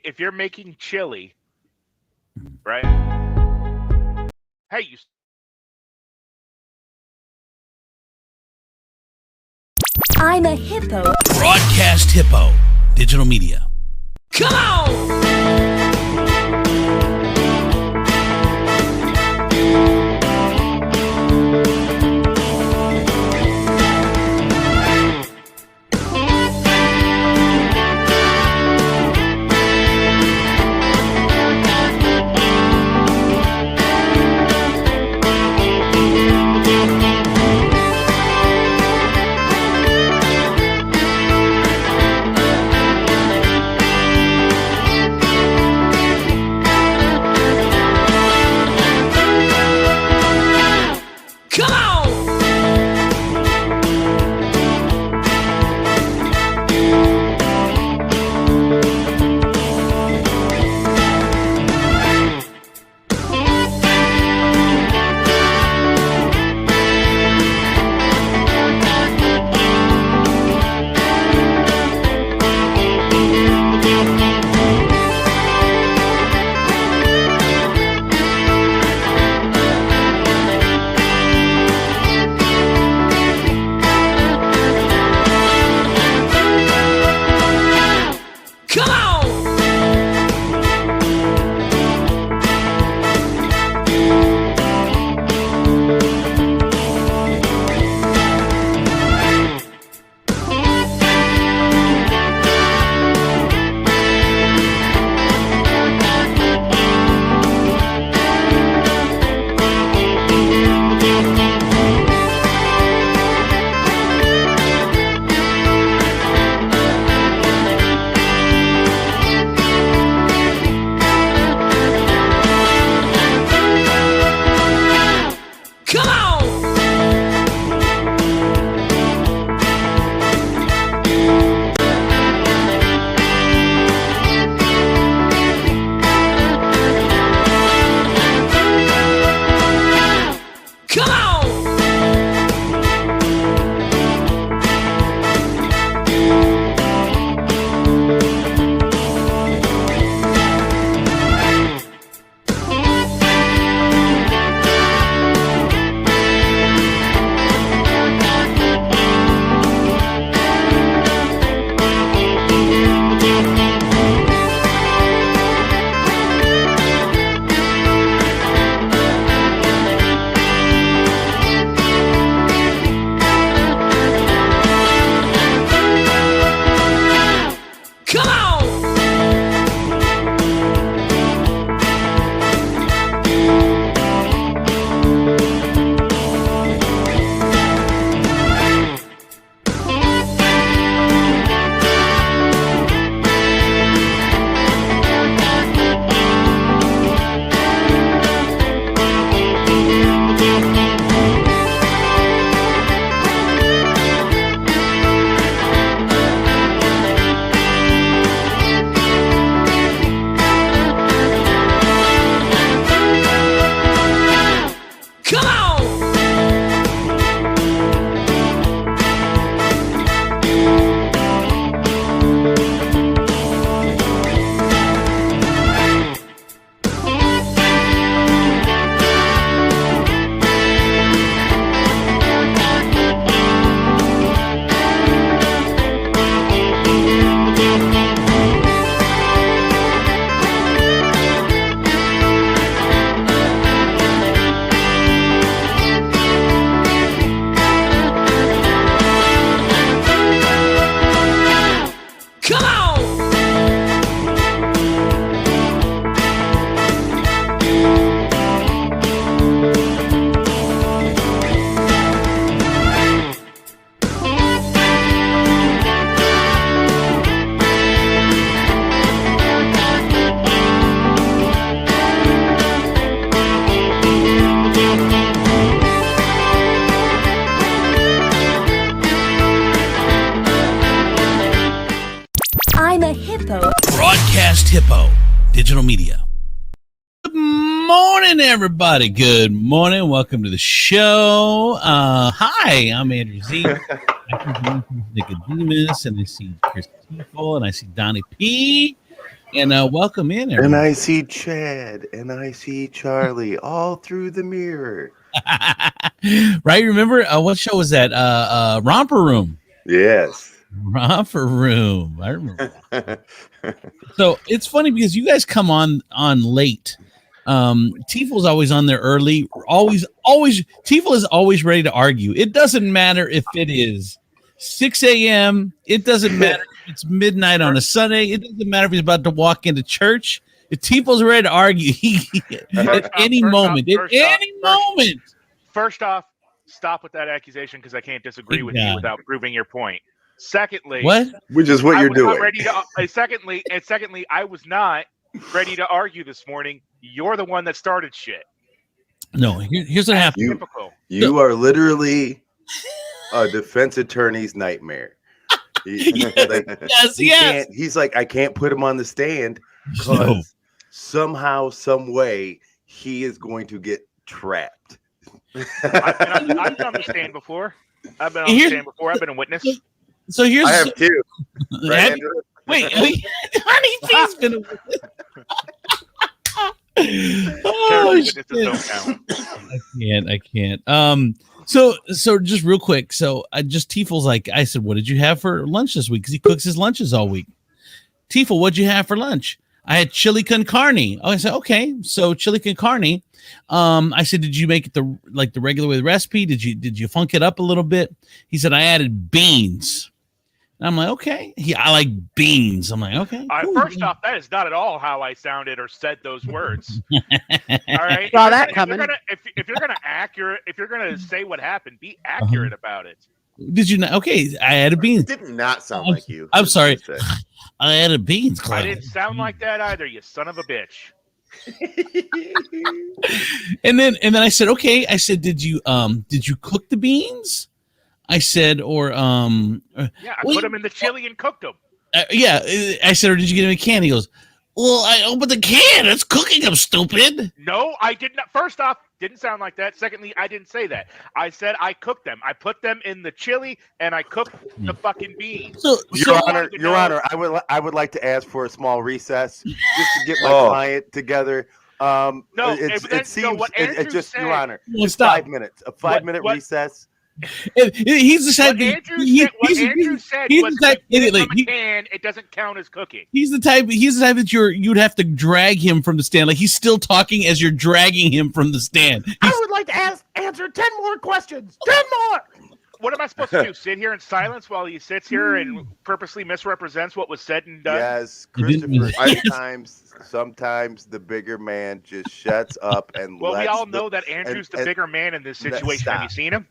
if you're making chili, right? Hey, you. I'm a hippo. Broadcast Hippo. Digital media. Come on! Broadcast Hippo. Digital media. Good morning, everybody. Good morning. Welcome to the show. Hi, I'm Andrew Z. I'm Demetrius Nicodemus, and I see Chris Tiefel, and I see Donnie P. And welcome in, And everyone. I see Chad and I see Charlie all through the mirror. Right? Remember what show was that? Romper Room. Yes. Romper Room. I remember that. So it's funny because you guys come on late. Tiefel's always on there early. Always. Tiefel is always ready to argue. It doesn't matter if it is 6 a.m. It doesn't matter if it's midnight on a Sunday. It doesn't matter if he's about to walk into church. If Tiefel's ready to argue, at any moment. First off, stop with that accusation because I can't disagree with you without proving your point. Secondly, what? Which is what you're doing. Secondly, I was not ready to argue this morning. You're the one that started shit. No, here's what happened. You are literally a defense attorney's nightmare. Yes. He's like, I can't put him on the stand because somehow, some way, he is going to get trapped. I've been on the stand before. I've been a witness. So here's I have too. Right, wait, honey, please been a witness. Oh, shit. I can't. So just real quick. So Tiefel's like, I said, what did you have for lunch this week? Because he cooks his lunches all week. Tiefel, what'd you have for lunch? I had chili con carne. Oh, I said, okay. So chili con carne. I said, did you make it the regular way, the recipe? Did you funk it up a little bit? He said, I added beans. And I'm like, okay. I like beans. I'm like, okay. Cool. First off, that is not at all how I sounded or said those words. All right. Saw that coming. If you're gonna say what happened, be accurate about it. Did you not? Okay, I added beans. It did not sound like you. I'm sorry. I added beans, Clyde. I didn't sound like that either, you son of a bitch. and then I said, okay. I said, did you cook the beans? I said, I put them in the chili and cooked them. I said, or did you get them in a can? He goes, well, I opened the can. It's cooking them, stupid. No, I did not. First off, didn't sound like that. Secondly, I didn't say that. I said I cooked them. I put them in the chili and I cooked the fucking beans. Your Honor, I would like to ask for a small recess just to get my client together. No, it seems what Andrew just said, Your Honor. Well, It's 5 minutes. A 5-minute recess. He's the type. Andrew said was from a can. It doesn't count as cooking. He's the type that you'd have to drag him from the stand. Like he's still talking as you're dragging him from the stand. I would like to answer 10 more questions. 10 more. What am I supposed to do? Sit here in silence while he sits here and purposely misrepresents what was said and done? Yes, Christopher. Sometimes the bigger man just shuts up and. Well, we all know that Andrew's the bigger man in this situation. Have you seen him?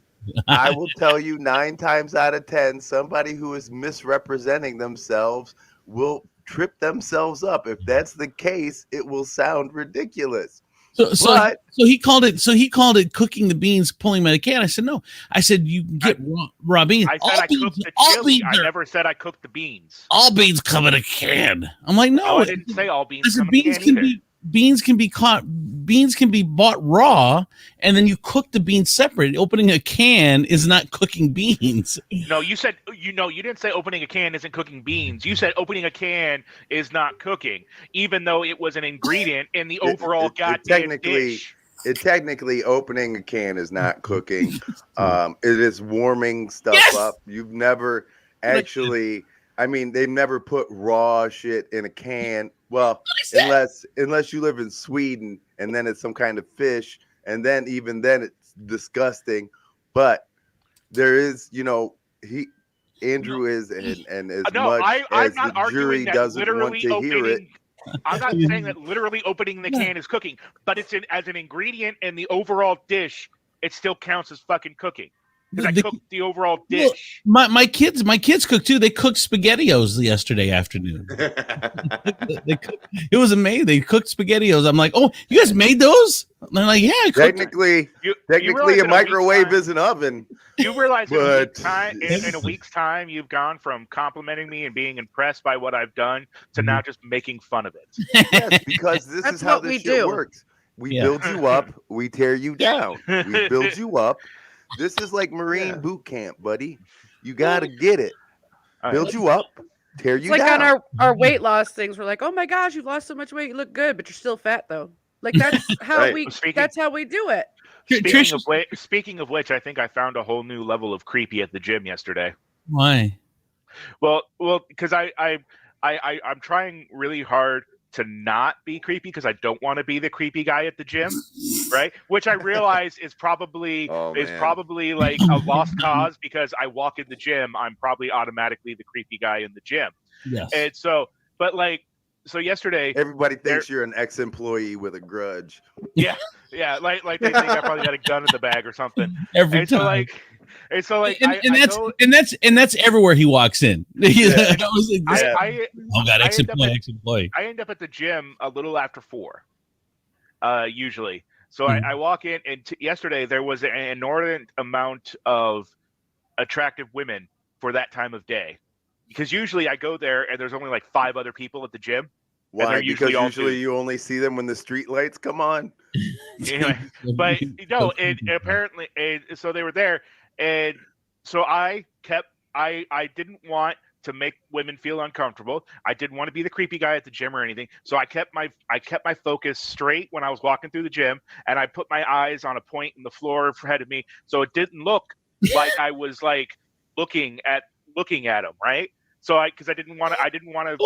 I will tell you 9 times out of 10, somebody who is misrepresenting themselves will trip themselves up. If that's the case, it will sound ridiculous. So he called it cooking the beans, pulling them out of the can. I said no. I said you get raw beans. I said I cooked the chili. I never said I cooked the beans. All beans come in a can. I'm like no. I didn't say all beans. I said beans can be bought raw, and then you cook the beans separate. Opening a can is not cooking beans. No, you said you didn't say opening a can isn't cooking beans. You said opening a can is not cooking, even though it was an ingredient in the overall goddamn dish. Technically, opening a can is not cooking. It is warming stuff up. You've never actually. I mean, they've never put raw shit in a can. Well, unless you live in Sweden, and then it's some kind of fish, and then even then it's disgusting. But there is, Andrew is, and as much as the jury doesn't want to hear it. I'm not saying that literally opening the can is cooking, but it's as an ingredient in the overall dish, it still counts as fucking cooking. Because I cooked the overall dish. Well, my kids cook too. They cooked SpaghettiOs yesterday afternoon. It was amazing. They cooked SpaghettiOs. I'm like, oh, you guys made those? And they're like, yeah. Technically, a microwave is an oven. You realize in a week's time, you've gone from complimenting me and being impressed by what I've done to now just making fun of it. Yes, because this is how this shit works. We build you up, we tear you down. We build you up. This is like Marine boot camp, buddy. You got to get it. Build you up, tear It's you like down. on our weight loss things. We're like, oh my gosh, you've lost so much weight. You look good, but you're still fat though. Like that's how Right. we. Speaking- That's how we do it. Speaking of which, I think I found a whole new level of creepy at the gym yesterday. Why? Well, because I'm trying really hard to not be creepy because I don't want to be the creepy guy at the gym, right? Which I realize is probably like a lost cause because I walk in the gym, I'm probably automatically the creepy guy in the gym. Yes. And so, but like, so yesterday, Everybody thinks you're an ex-employee with a grudge. yeah, like they think I probably got a gun in the bag or something. Every And time. so like, and that's everywhere he walks in. Yeah. I ex-employee. I end up at the gym a little after 4, usually. So Mhm. I walk in, and yesterday there was an inordinate amount of attractive women for that time of day. Because usually I go there and there's only like 5 other people at the gym. Why? they're Because usually usually you only see them when the street lights come on. Anyway, but no, and apparently, so they were there, and so I didn't want to make women feel uncomfortable. I didn't want to be the creepy guy at the gym or anything. So I kept my focus straight when I was walking through the gym, and I put my eyes on a point in the floor ahead of me, so it didn't look like I was like looking at him, right? So because I didn't want to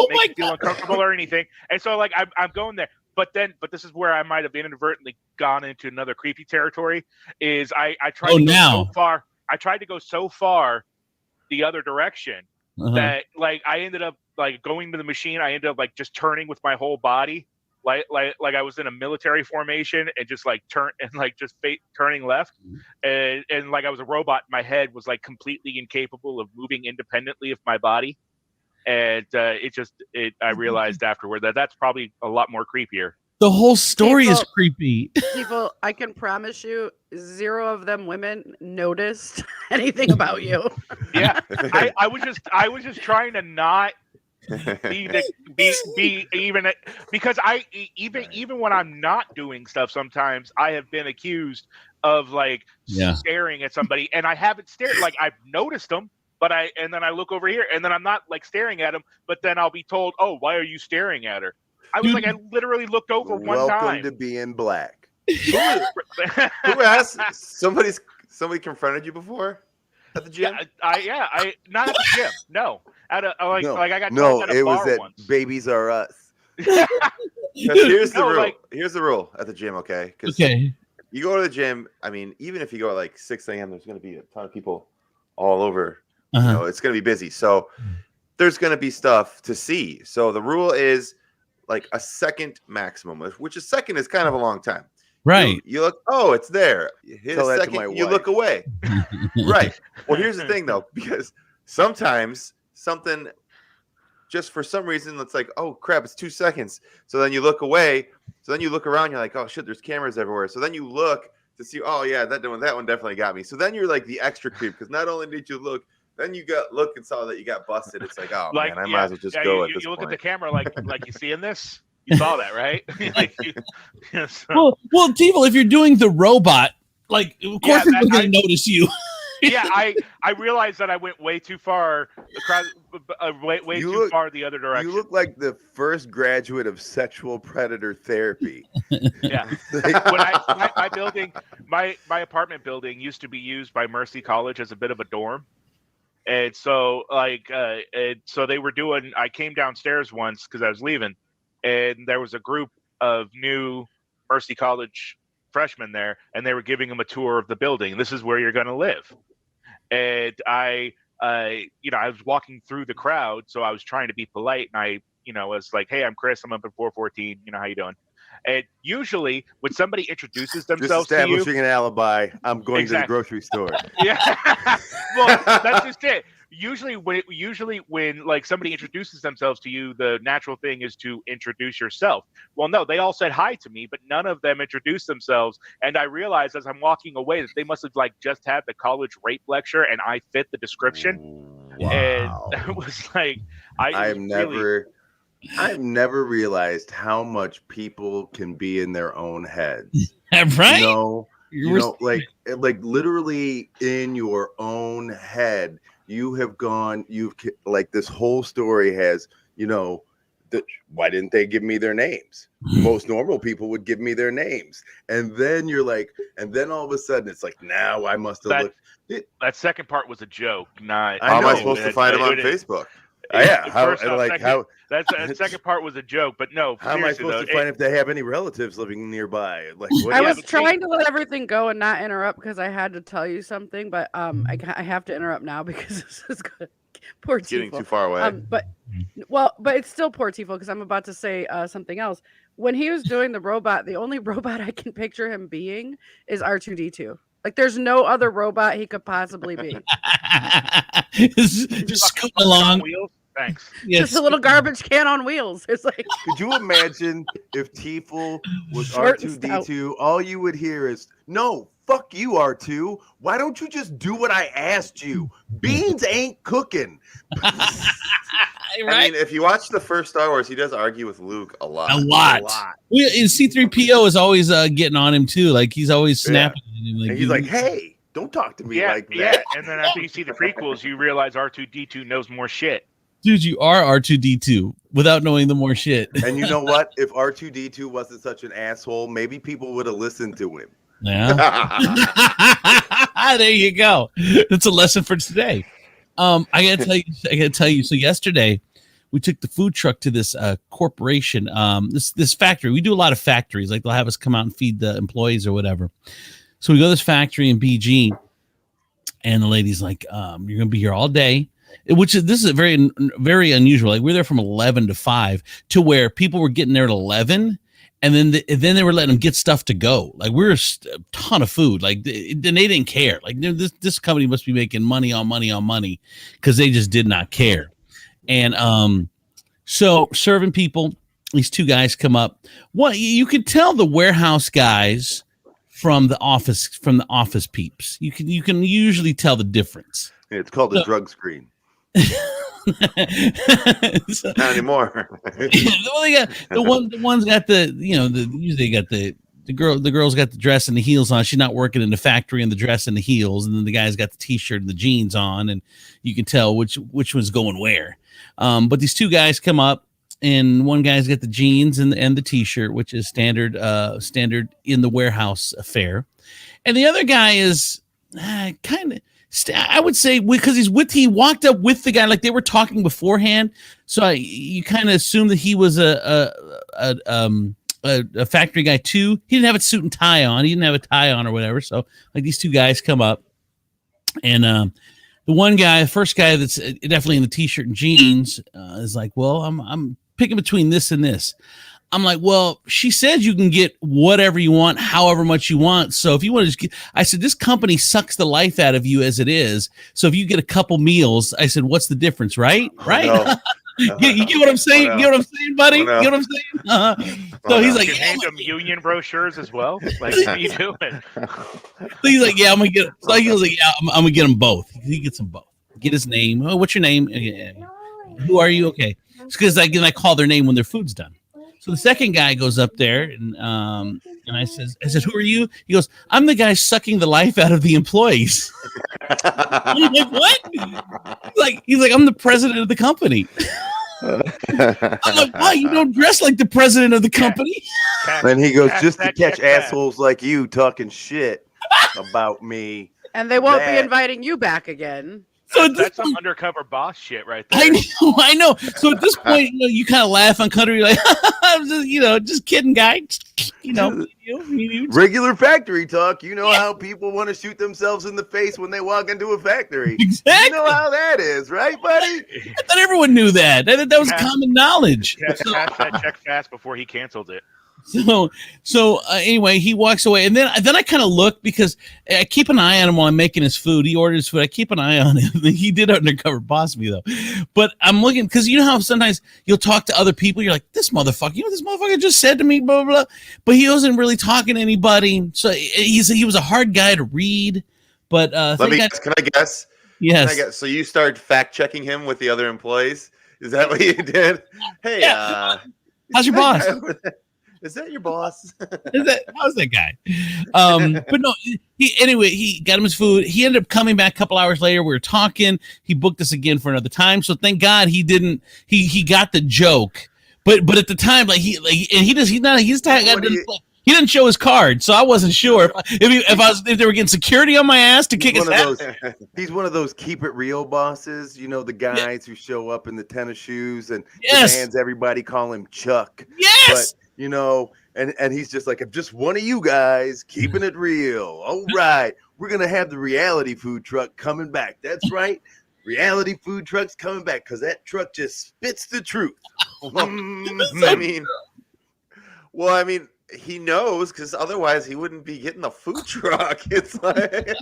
make him feel uncomfortable or anything, and so like I'm going there. But this is where I might have inadvertently gone into another creepy territory. Is I tried to go so far. I tried to go so far the other direction that like I ended up like going to the machine. I ended up like just turning with my whole body, like I was in a military formation and just like turning left, and like I was a robot. My head was like completely incapable of moving independently of my body. And I realized afterward that that's probably a lot more creepier. The whole story is creepy. People, I can promise you, 0 of them women noticed anything about you. Yeah, I was just trying to not be even because even when I'm not doing stuff, sometimes I have been accused of like staring at somebody, and I haven't stared. Like I've noticed them. But then I look over here, and then I'm not like staring at him. But then I'll be told, "Oh, why are you staring at her?" I was like, I literally looked over one time. Welcome to being black. Who asked? Somebody confronted you before at the gym? I not at the gym. No, at a like I got no. told at a It bar was at once. Babies Are Us. Here's the rule. Here's the rule at the gym, okay? Okay. You go to the gym. I mean, even if you go at like 6 a.m., there's going to be a ton of people all over. You know, it's going to be busy. So there's going to be stuff to see. So the rule is like a second maximum, which a second is kind of a long time. Right. You look, oh, it's there. You hit Tell a that to my second, you wife. look away. Right. Well, here's the thing, though, because sometimes something just for some reason, it's like, oh, crap, it's 2 seconds. So then you look away. So then you look around. You're like, oh, shit, there's cameras everywhere. So then you look to see, oh, yeah, that one definitely got me. So then you're like the extra creep because not only did you look, then you look and saw that you got busted. It's like, oh, man, I might as well just go at this You look point. at the camera like you seeing this? You saw that, right? Well, Tevel, if you're doing the robot, like, of course people going to notice you. Yeah, I realized that I went way too far, way too far the other direction. You look like the first graduate of sexual predator therapy. Yeah, when my building, my apartment building used to be used by Mercy College as a bit of a dorm, and so so they were doing. I came downstairs once because I was leaving, and there was a group of new Mercy College freshmen there, and they were giving them a tour of the building. This is where you're going to live. And I was walking through the crowd, so I was trying to be polite, and I was like, "Hey, I'm Chris. I'm up at 414. How you doing?" And usually, when somebody introduces themselves just to you, establishing an alibi, I'm going to the grocery store. Yeah, well, that's just it. Usually when like somebody introduces themselves to you, the natural thing is to introduce yourself. Well, no, they all said hi to me, but none of them introduced themselves. And I realized as I'm walking away that they must have like just had the college rape lecture, and I fit the description. Wow. And it was like I've never realized how much people can be in their own heads. Right? Like literally in your own head. you've like this whole story has, why didn't they give me their names? Most normal people would give me their names. And then you're like, and then all of a sudden it's like, now I must have looked. That second part was a joke. Not. How am I supposed to find him on Facebook? That second part was a joke, but no. How am I supposed to find if they have any relatives living nearby? Like, I was trying to let everything go and not interrupt because I had to tell you something, but I have to interrupt now because this is good. Poor Tifo. Getting too far away. But it's still poor Tifo because I'm about to say something else. When he was doing the robot, the only robot I can picture him being is R2D2. Like, there's no other robot he could possibly be. just scooting along. Wheels. Thanks. Yes. Just a little garbage can on wheels. It's like. Could you imagine if Tifo was Short and R2D2? All you would hear is, "No, fuck you, R2. Why don't you just do what I asked you? Beans ain't cooking." Right? I mean, if you watch the first Star Wars, he does argue with Luke a lot. A lot. Well, and C-3PO is always getting on him too. Like, he's always snapping at him. Like, and he's like, "Hey, don't talk to me like that." Yeah, and then after you see the prequels, you realize R2D2 knows more shit. Dude, you are R2D2 without knowing the more shit. And you know what? If R2D2 wasn't such an asshole, maybe people would have listened to him. Yeah. There you go. That's a lesson for today. I gotta tell you. So yesterday, we took the food truck to this corporation, this factory. We do a lot of factories. Like, they'll have us come out and feed the employees or whatever. So we go to this factory in BG, and the lady's like, "You're gonna be here all day." This is very, very unusual. Like, we're there from 11 to 5, to where people were getting there at 11, and then they were letting them get stuff to go. Like, we're a ton of food. Like, they didn't care. Like, this company must be making money on money because they just did not care. And so serving people, these two guys come up. What you could tell the warehouse guys from the office peeps. You can usually tell the difference. It's called a drug screen. Not anymore. Well, they got the one's got usually got the girl's got the dress and the heels on. She's not working in the factory in the dress and the heels, and then the guy's got the t-shirt and the jeans on, and you can tell which one's going where. But these two guys come up, and one guy's got the jeans and the t-shirt, which is standard in the warehouse affair, and the other guy is kind of. I would say because he walked up with the guy, like they were talking beforehand. So you kind of assume that he was a factory guy too. He didn't have a suit and tie on. He didn't have a tie on or whatever. So like these two guys come up, and the one guy, the first guy that's definitely in the t-shirt and jeans, is like, "Well, I'm picking between this and this." I'm like, "Well, she said you can get whatever you want, however much you want. So if you want to just get," I said, "this company sucks the life out of you as it is. So if you get a couple meals," I said, "what's the difference, right?" Right? No. You get what I'm saying? No. You get what I'm saying, buddy? No. You get what I'm saying? So he's like, You hand them union brochures as well. Like, what are you doing? So he's like, "Yeah, I'm gonna get." So he was like, "Yeah, I'm gonna get them both." He gets them both. Get his name. "Oh, what's your name?" "Who are you?" "Okay." It's because I call their name when their food's done. So the second guy goes up there, and I said, "Who are you?" He goes, "I'm the guy sucking the life out of the employees." I'm like, "What?" He's like, "I'm the president of the company." I'm like, "Why? You don't dress like the president of the company." Then he goes, "Just to catch assholes like you talking shit about me." And they won't be inviting you back again. So that's some undercover boss shit right there. I know. So at this point, you kind of laugh on country, like, "I'm just, just kidding, guy." Regular factory talk. You know how people want to shoot themselves in the face when they walk into a factory. Exactly. You know how that is, right, buddy? I thought everyone knew that. That was common knowledge. Cash that check fast before he canceled it. So anyway, he walks away, and then I kind of look because I keep an eye on him while I'm making his food. He orders food. I keep an eye on him. He did undercover boss me though, but I'm looking because you know how sometimes you'll talk to other people. You're like, "This motherfucker, this motherfucker just said to me, blah blah blah," but he wasn't really talking to anybody. So he was a hard guy to read. But can I guess? Yes. Can I guess? So you started fact checking him with the other employees? Is that what you did? Hey, how's your boss? Is that your boss? How's that guy? But no, he got him his food. He ended up coming back a couple hours later. We were talking. He booked us again for another time. So thank God he didn't. He got the joke. But at the time, he didn't show his card, so I wasn't sure if they were getting security on my ass to kick his ass. He's one of those keep it real bosses, you know, the guys who show up in the tennis shoes and Yes. demands everybody call him Chuck. Yes. But you know, and he's just like, I'm just one of you guys keeping it real. All right, we're gonna have the reality food truck coming back. That's right. Reality food truck's coming back because that truck just spits the truth. I mean, he knows because otherwise he wouldn't be getting the food truck. It's like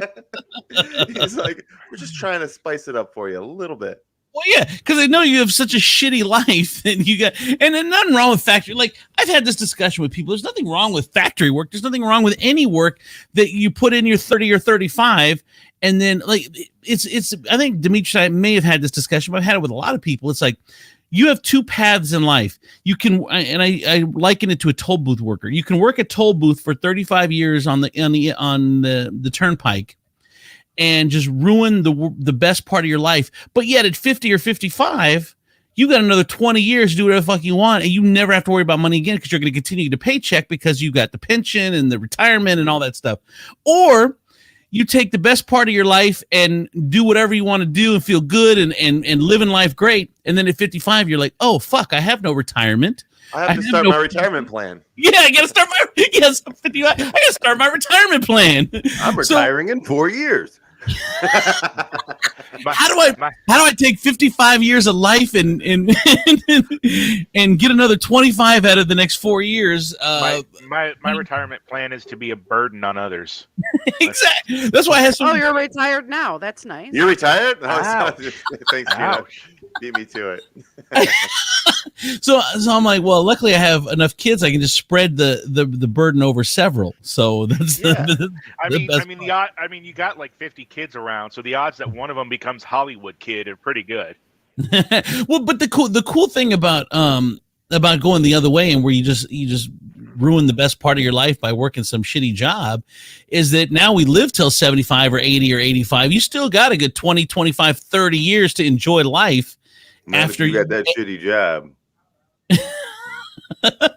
he's like, we're just trying to spice it up for you a little bit. Well, yeah, because I know you have such a shitty life, and there's nothing wrong with factory. Like I've had this discussion with people. There's nothing wrong with factory work. There's nothing wrong with any work that you put in your 30 or 35, and then like it's. I think Demetrius and I may have had this discussion, but I've had it with a lot of people. It's like you have two paths in life. You can, and I liken it to a toll booth worker. You can work a toll booth for 35 years on the turnpike, and just ruin the best part of your life. But yet at 50 or 55, you got another 20 years to do whatever the fuck you want, and you never have to worry about money again because you're going to continue to paycheck because you got the pension and the retirement and all that stuff. Or you take the best part of your life and do whatever you want to do and feel good and living life great. And then at 55, you're like, oh, fuck, I have no retirement. I have to start my retirement plan. Yeah, I got to start I got to start my retirement plan. I'm retiring in 4 years. How do I take 55 years of life and get another 25 out of the next 4 years? My retirement plan is to be a burden on others. Exactly. That's why I have some. Oh, you're retired now. That's nice. You're retired? Wow. Thanks, Gina. Beat me to it. So I'm like, well, luckily I have enough kids. I can just spread the burden over several. So that's I mean, you got like 50 kids around, so the odds that one of them becomes Hollywood kid are pretty good. Well, but the cool thing about going the other way and where you just ruin the best part of your life by working some shitty job is that now we live till 75 or 80 or 85. You still got a good 20, 25, 30 years to enjoy life. After you got that shitty job.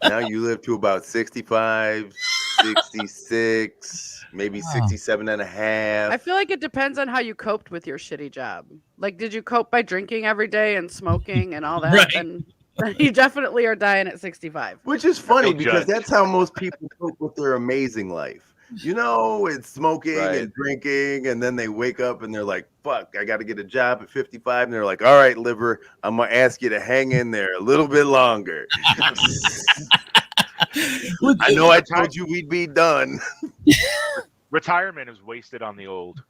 Now you live to about 65, 66, maybe 67 and a half. I feel like it depends on how you coped with your shitty job. Like, did you cope by drinking every day and smoking and all that? Right. And you definitely are dying at 65. Which is funny No because judge. that's how most people cope with their amazing life. You know, it's smoking and drinking, and then they wake up and they're like, fuck, I got to get a job at 55. And they're like, all right, liver, I'm going to ask you to hang in there a little bit longer. I know I told you we'd be done. Retirement is wasted on the old.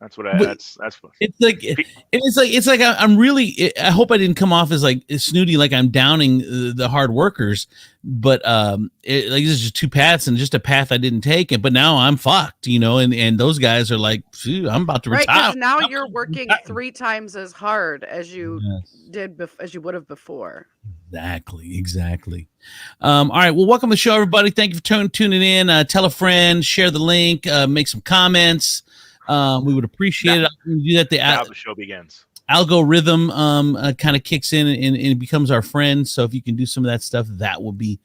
That's what that's what it's like I'm really. I hope I didn't come off as like snooty, like I'm downing the hard workers. But like this is just two paths and just a path I didn't take, but now I'm fucked, you know. And those guys are like, I'm about to retire. Right, because now you're working 3 times as hard as you did as you would have before. Exactly. All right. Well, welcome to the show, everybody. Thank you for tuning in. Tell a friend, share the link, make some comments. We would appreciate it. Do that. Now the show begins. Algorithm kind of kicks in and it becomes our friend. So if you can do some of that stuff, that would be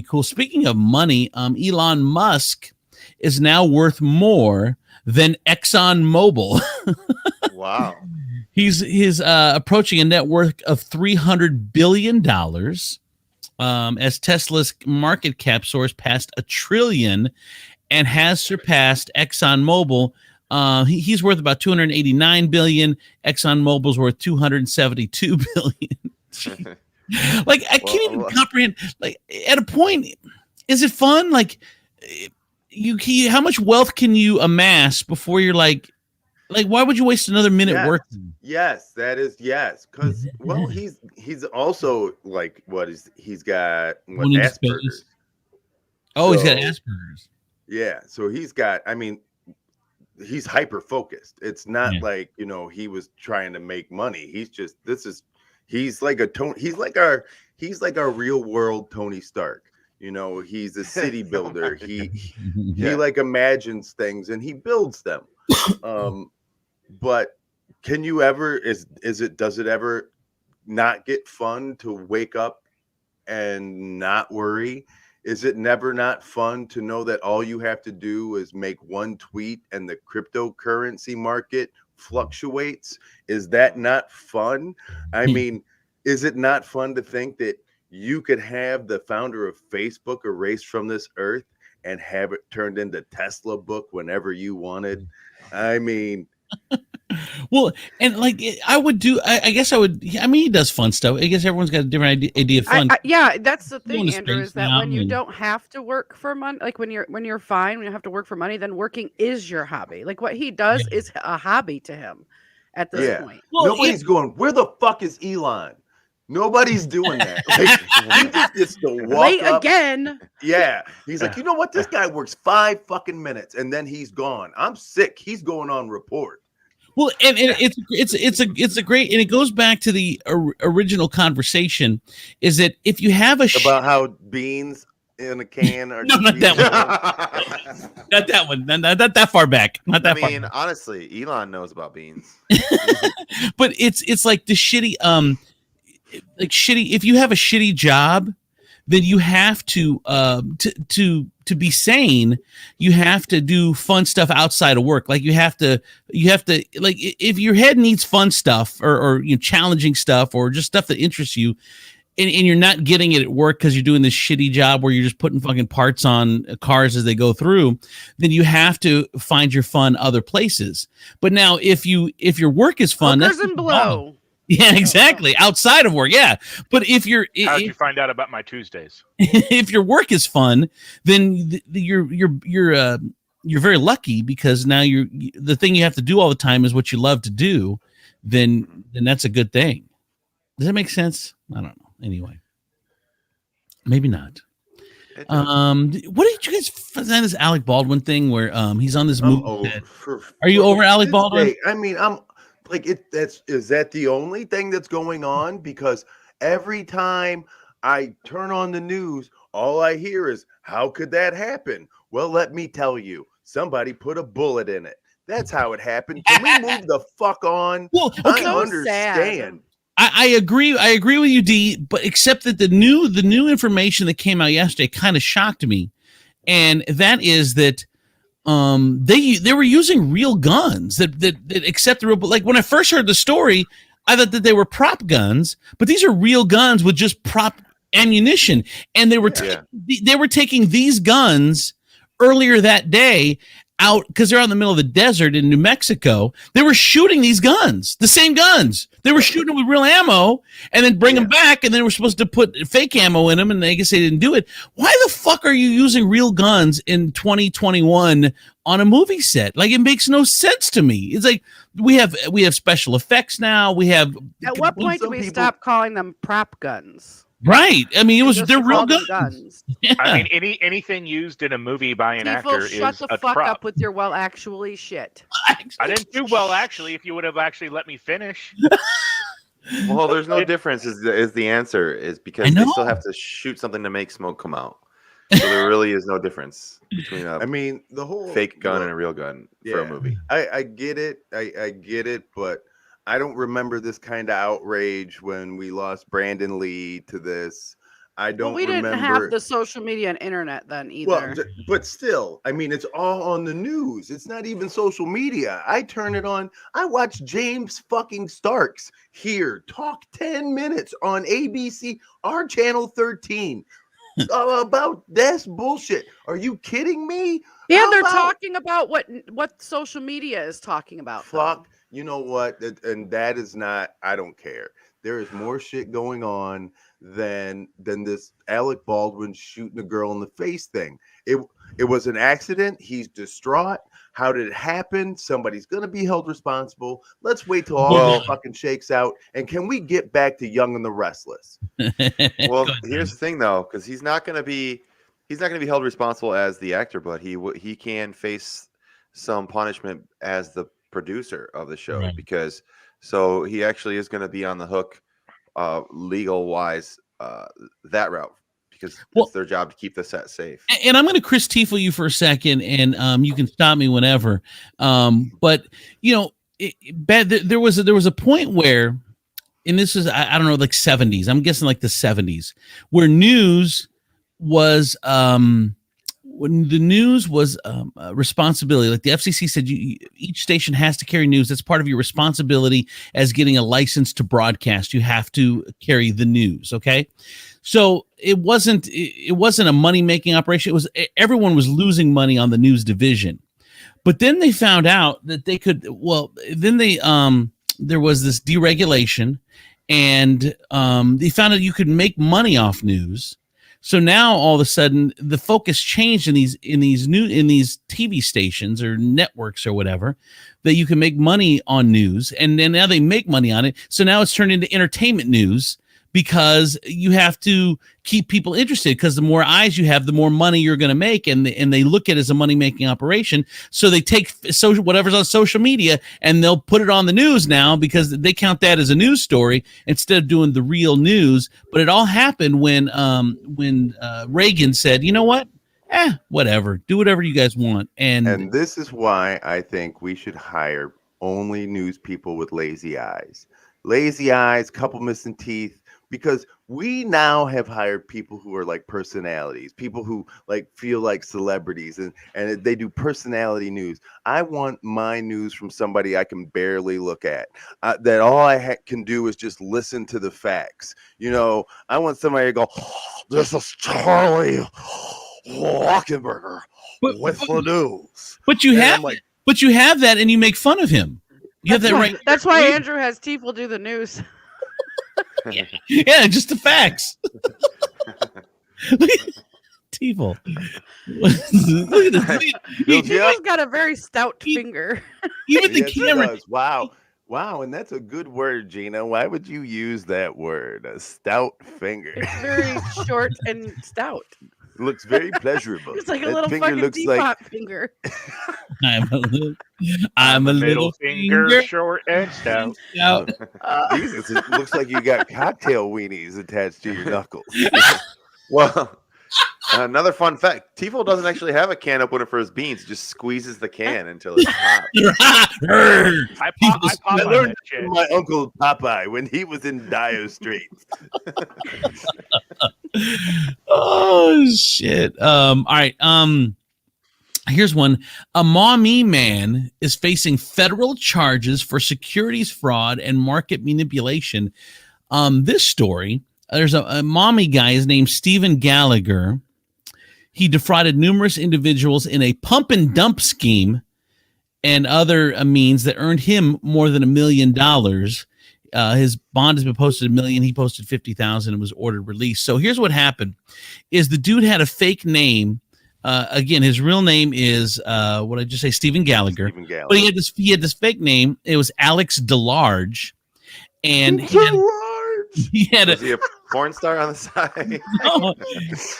cool. Speaking of money, Elon Musk is now worth more than ExxonMobil. Wow. He's approaching a net worth of $300 billion as Tesla's market cap soars past $1 trillion and has surpassed ExxonMobil. He's worth about $289 billion. ExxonMobil's worth $272 billion. Like, I can't even comprehend. Like, at a point, is it fun? Like, how much wealth can you amass before you're like, why would you waste another minute working? Yes, that is yes. Because he's also like he's got Asperger's. Oh, he's got Asperger's. Yeah, so he's got. I mean, he's hyper focused. It's not like he was trying to make money. He's just he's like our real world Tony Stark. You know, he's a city builder. He Yeah. like imagines things and he builds them. But can you ever does it ever not get fun to wake up and not worry? Is it never not fun to know that all you have to do is make one tweet and the cryptocurrency market fluctuates? Is that not fun? I mean, is it not fun to think that you could have the founder of Facebook erased from this earth and have it turned into Tesla book whenever you wanted? I mean, Well, and like I would do, I guess I would. I mean, he does fun stuff. I guess everyone's got a different idea of fun. Yeah, that's the Going thing, to Andrew, space is that now when you and- don't have to work for money, like when you're fine, when you have to work for money, then working is your hobby. Like what he does is a hobby to him at this yeah. point. Well, Nobody's going, where the fuck is Elon? Nobody's doing that. Like, he just gets to walk Late up. again. Yeah. He's like, you know what? This guy works 5 fucking minutes and then he's gone. I'm sick. He's going on report. Well, and it's a great, and it goes back to the original conversation. Is that if you have a About how beans in a can are No, not that not that one, not that far back, not that I mean, far. honestly, Elon knows about beans. But it's like the shitty like shitty. If you have a shitty job, then you have to be sane. You have to do fun stuff outside of work. Like you have to like if your head needs fun stuff or challenging stuff or just stuff that interests you, and you're not getting it at work because you're doing this shitty job where you're just putting fucking parts on cars as they go through, then you have to find your fun other places. But now if your work is fun, Hookers and blow. yeah, exactly. Outside of work, yeah. But if How'd you find out about my Tuesdays? if your work is fun, then you're very lucky because now the thing you have to do all the time is what you love to do. Then that's a good thing. Does that make sense? I don't know. Anyway, maybe not. What did you guys find this Alec Baldwin thing where he's on this movie? Are you over Alec Baldwin? I mean, I'm like is that the only thing that's going on? Because every time I turn on the news, all I hear is, how could that happen? Well, let me tell you, somebody put a bullet in it. That's how it happened. Can we move the fuck on? Well, I So understand. I agree. I agree with you, D. But except that the new information that came out yesterday kind of shocked me, and that is that they were using real guns that accept the real. Like when I first heard the story, I thought that they were prop guns, but these are real guns with just prop ammunition, and they were taking these guns earlier that day out because they're out in the middle of the desert in New Mexico. They were shooting these guns, the same guns. They were shooting them with real ammo and then bring them back, and they were supposed to put fake ammo in them, and I guess they didn't do it. Why the fuck are you using real guns in 2021 on a movie set? Like, it makes no sense to me. It's like we have special effects now. We have. At what point do we stop calling them prop guns? Right. I mean, they're real call them guns. Yeah. I mean, anything used in a movie by an actor is shut the a fuck prop. up with your well actually shit. I didn't do well, actually. If you would have actually let me finish. Well, there's no difference. Is the answer is because they still have to shoot something to make smoke come out. So there really is no difference between a the whole fake gun and a real gun for a movie. I get it. I get it, but I don't remember this kind of outrage when we lost Brandon Lee to this. I don't we remember. didn't have the social media and internet then either. Well, but still, I mean, it's all on the news. It's not even social media. I turn it on. I watch James fucking Starks here talk 10 minutes on ABC, our channel 13, about this bullshit. Are you kidding me? Yeah, they're talking about what social media is talking about. Fuck. You know what? And that is not, I don't care. There is more shit going on than this Alec Baldwin shooting a girl in the face thing. It was an accident. He's distraught. How did it happen? Somebody's going to be held responsible. Let's wait till all this fucking shakes out. And can we get back to Young and the Restless? Well, here's the thing though, because he's not going to be held responsible as the actor, but he can face some punishment as the producer of the show, because so he actually is going to be on the hook legal wise that route, because Well- it's their job to keep the set safe. And I'm going to Chris Tiefel you for a second, and you can stop me whenever. But there was a point where, and this is I don't know, like 70s. I'm guessing like the 70s, where news was when the news was a responsibility. Like the FCC said, each station has to carry news. That's part of your responsibility as getting a license to broadcast. You have to carry the news. Okay. So it wasn't a money making operation. It was everyone was losing money on the news division, but then they found out that they could. Well, then there was this deregulation, and they found out you could make money off news. So now all of a sudden the focus changed in these TV stations or networks or whatever, that you can make money on news, and then now they make money on it. So now it's turned into entertainment news, because you have to keep people interested, because the more eyes you have, the more money you're going to make. And they look at it as a money-making operation. So they take whatever's on social media and they'll put it on the news now, because they count that as a news story instead of doing the real news. But it all happened when Reagan said, you know what? Whatever. Do whatever you guys want. And this is why I think we should hire only news people with lazy eyes. Lazy eyes, couple missing teeth. Because we now have hired people who are like personalities, people who like feel like celebrities, and they do personality news. I want my news from somebody I can barely look at, that all I can do is just listen to the facts. I want somebody to go, this is Charlie Walkenberger with the news. But you have that, and you make fun of him. You have that right. That's why Andrew has Tiefel do the news. Yeah, just the facts. Tiefel. Look at this. Tiefel's got a very stout finger. Even the camera. Wow, and that's a good word, Gina. Why would you use that word? A stout finger. It's very short and stout. It looks very pleasurable. It's like a that little fucking teapot finger. I'm a little finger short and stout. Jesus, it looks like you got cocktail weenies attached to your knuckles. Well, another fun fact: Tiefel doesn't actually have a can opener for his beans; he just squeezes the can until it's popped. I learned that from my uncle Popeye when he was in dire straits. Oh shit! All right. Here's one. A Maumee man is facing federal charges for securities fraud and market manipulation. This story, there's a Maumee guy. His name's Stephen Gallagher. He defrauded numerous individuals in a pump and dump scheme and other means that earned him more than $1 million. His bond has been posted $1 million. He posted 50,000 and was ordered released. So here's what happened: is the dude had a fake name. Again, his real name is what did I just say? Stephen Gallagher. But he had this fake name. It was Alex DeLarge, and he had Was he a porn star on the side? No,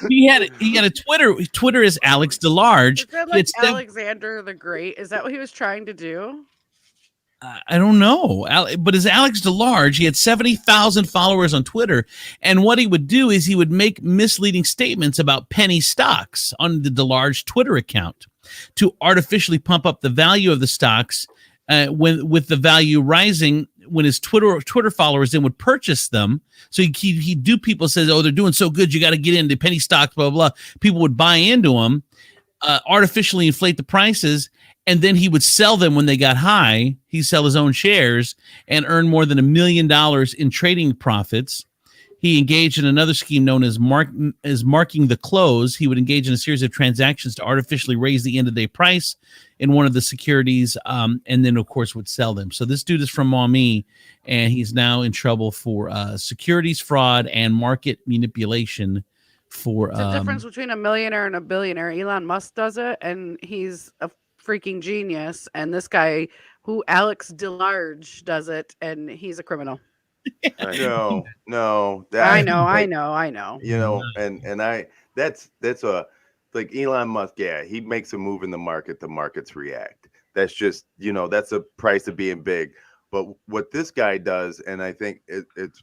he had a Twitter. Twitter is Alex DeLarge. Is that like Alexander the Great? Is that what he was trying to do? I don't know, but as Alex DeLarge, he had 70,000 followers on Twitter, and what he would do is he would make misleading statements about penny stocks on the DeLarge Twitter account to artificially pump up the value of the stocks. With the value rising, when his Twitter followers then would purchase them, so he'd do people says, "Oh, they're doing so good, you got to get into penny stocks." Blah blah. People would buy into them, artificially inflate the prices. And then he would sell them when they got high. He'd sell his own shares and earn more than $1 million in trading profits. He engaged in another scheme known as marking the close. He would engage in a series of transactions to artificially raise the end-of-day price in one of the securities, and then, of course, would sell them. So this dude is from Maumee, and he's now in trouble for securities fraud and market manipulation. For the difference between a millionaire and a billionaire. Elon Musk does it, and he's a freaking genius, and this guy who Alex DeLarge does it, and he's a criminal. No, I know. And that's a like Elon Musk. Yeah, he makes a move in the market, the markets react. That's just that's a price of being big. But what this guy does, and I think it's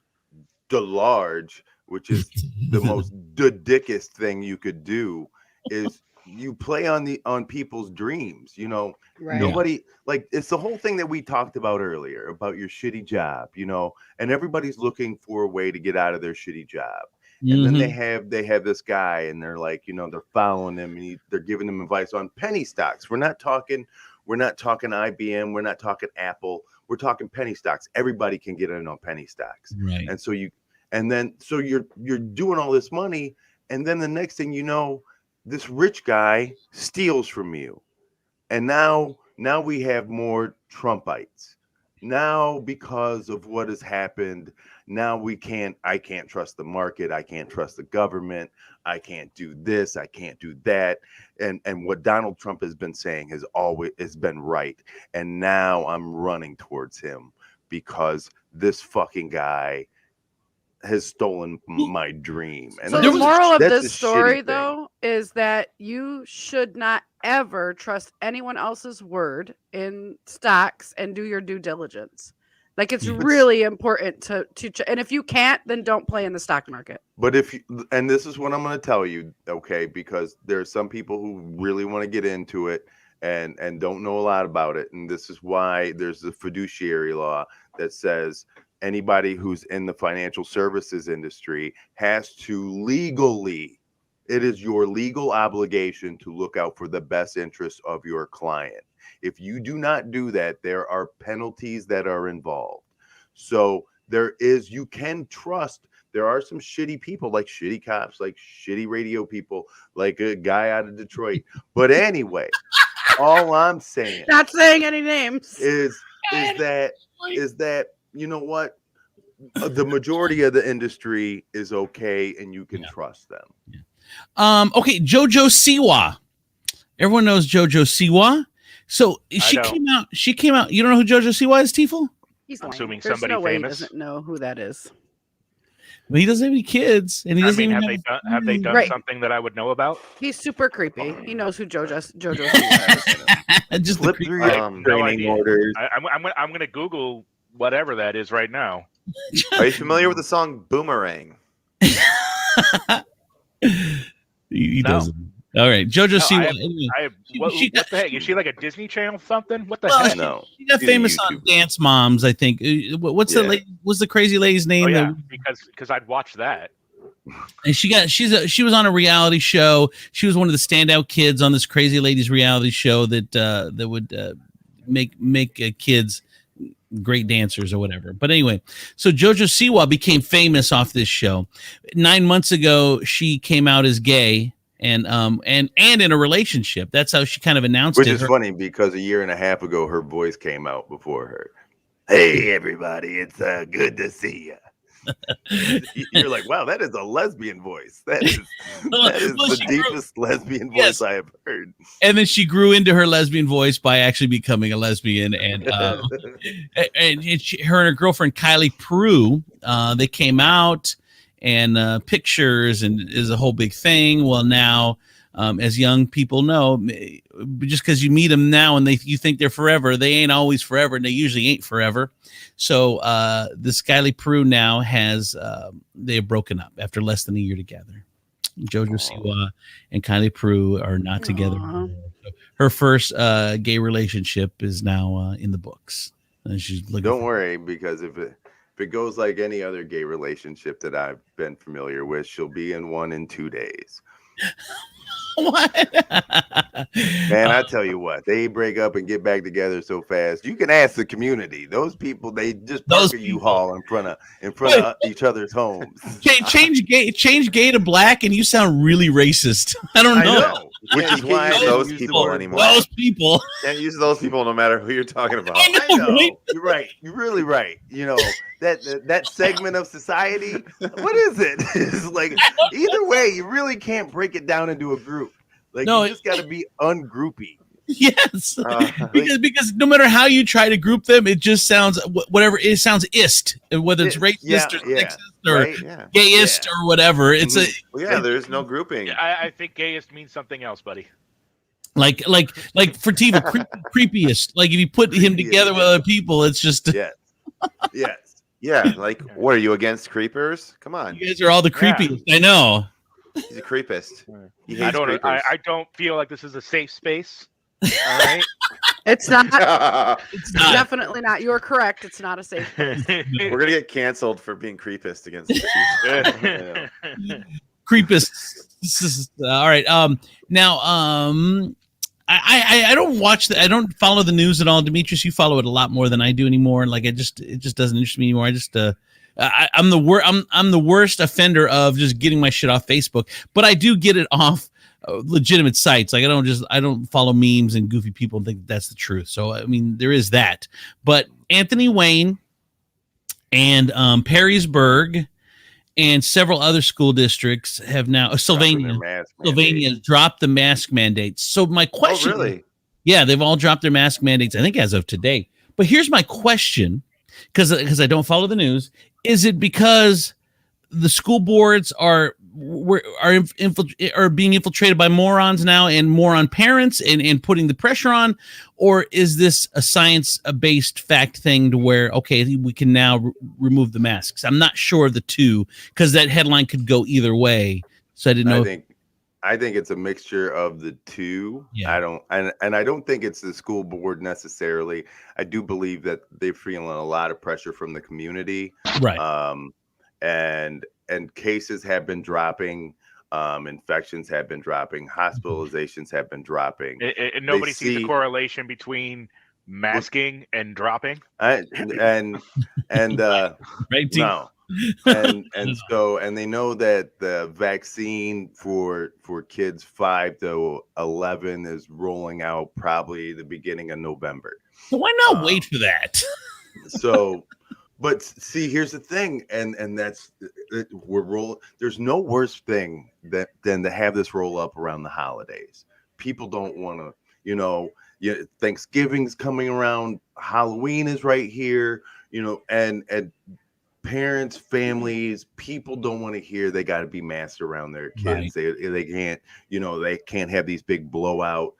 DeLarge which is the most dickest thing you could do, is you play on people's dreams. You know, Right. nobody like it's the whole thing that we talked about earlier about your shitty job, you know, and everybody's looking for a way to get out of their shitty job. And then they have this guy, and they're like, you know, they're following him, and they're giving him advice on penny stocks. We're not talking IBM, we're not talking Apple, we're talking penny stocks. Everybody can get in on penny stocks, Right. and so you're doing all this money, and then the next thing you know, this rich guy steals from you, and now we have more Trumpites. Now, because of what has happened, now I can't trust the market. I can't trust the government. I can't do this. I can't do that. And what Donald Trump has been saying has been right. And now I'm running towards him because this fucking guy has stolen my dream. And So the moral of this story, though, is that you should not ever trust anyone else's word in stocks and do your due diligence. Like, it's really important to and if you can't, then don't play in the stock market. But and this is what I'm going to tell you, okay, because there's some people who really want to get into it and don't know a lot about it. And this is why there's the fiduciary law that says anybody who's in the financial services industry has to legally, it is your legal obligation to look out for the best interests of your client. If you do not do that, there are penalties that are involved. So you can trust. There are some shitty people, like shitty cops, like shitty radio people, like a guy out of Detroit. But anyway, all I'm saying, not saying any names, is that you know what? The majority of the industry is okay, and you can trust them. Yeah. Okay, JoJo Siwa. Everyone knows JoJo Siwa. So she came out. You don't know who JoJo Siwa is, Tifel? He's assuming There's somebody no way famous. He doesn't know who that is. Well, he doesn't have any kids, and he doesn't even have they done something that I would know about? He's super creepy. He knows who JoJo Siwa is. Just flip through your training orders. I'm going to Google whatever that is right now. Are you familiar with the song Boomerang? He doesn't. All right, JoJo Siwa. What the heck? Is she like a Disney Channel something? What the heck? No, she got famous on Dance Moms, I think. What's the crazy lady's name? Oh, yeah, because I'd watch that. And she was on a reality show. She was one of the standout kids on this crazy lady's reality show that would make kids great dancers or whatever. But anyway, so JoJo Siwa became famous off this show. 9 months ago, she came out as gay. And in a relationship. That's how she kind of announced it. Which is funny because a year and a half ago, her voice came out before her. Hey, everybody, it's good to see you. You're like, wow, that is a lesbian voice. That is the deepest lesbian voice I have heard. And then she grew into her lesbian voice by actually becoming a lesbian. And her and her girlfriend, Kylie Prue, they came out. And pictures and is a whole big thing. Well, now, as young people know, just because you meet them now and you think they're forever, they ain't always forever, and they usually ain't forever. So this Kylie Prue now they have broken up after less than a year together. JoJo Siwa and Kylie Prue are not together. Her first gay relationship is now in the books. And she's looking. Don't worry, because if it goes like any other gay relationship that I've been familiar with, she'll be in one in 2 days. What? Man, I tell you what, they break up and get back together so fast. You can ask the community; those people, they just park a U-Haul in front of each other's homes. Change gay to black, and you sound really racist. I don't know. Which is why those people anymore. Those people can't use those people no matter who you're talking about. I know. Right? You're right. You're really right. You know that segment of society. What is it? It's like either way, you really can't break it down into a group. Like you just got to be ungroupy. Yes, because no matter how you try to group them, it just sounds whatever. It sounds ist, whether it's racist or sexist or gayist or whatever. It's there's no grouping. I think gayist means something else, buddy. Like for TV, creepiest. Like if you put him together with other people, it's just yes. Yeah, like what are you against creepers? Come on, You guys are all the creepiest. I know. he's a creepist. He I hates don't. creepers. I don't feel like this is a safe space. All right. It's not. It's not. Definitely not. You're correct. It's not a safe. We're gonna get canceled for being creepist against the chief. Creepist. All right. Now, I don't watch I don't follow the news at all. Demetrius, you follow it a lot more than I do anymore. Like it just doesn't interest me anymore. I'm the worst offender of just getting my shit off Facebook, but I do get it off legitimate sites. Like I don't follow memes and goofy people and think that's the truth. So I mean, there is that. But Anthony Wayne and Perrysburg and several other school districts have now Sylvania has dropped the mask mandates. So my question, really? Yeah, they've all dropped their mask mandates, I think, as of today. But here's my question, because I don't follow the news: is it because the school boards are being infiltrated by morons now and moron parents and putting the pressure on, or is this a science-based fact thing to where, okay, we can now remove the masks? I'm not sure of the two, because that headline could go either way. So I didn't know. I think it's a mixture of the two. Yeah. I don't think it's the school board necessarily. I do believe that they're feeling a lot of pressure from the community. Right. And cases have been dropping, infections have been dropping, hospitalizations have been dropping. And nobody sees the correlation between masking and dropping. Right. No. And they know that the vaccine for kids 5 to 11 is rolling out probably the beginning of November. So why not wait for that? But see, here's the thing, and that's there's no worse thing than to have this roll up around the holidays. People don't want to, Thanksgiving's coming around, Halloween is right here, and parents, families, people don't want to hear they got to be masked around their kids. Right. They can't, they can't have these big blowout,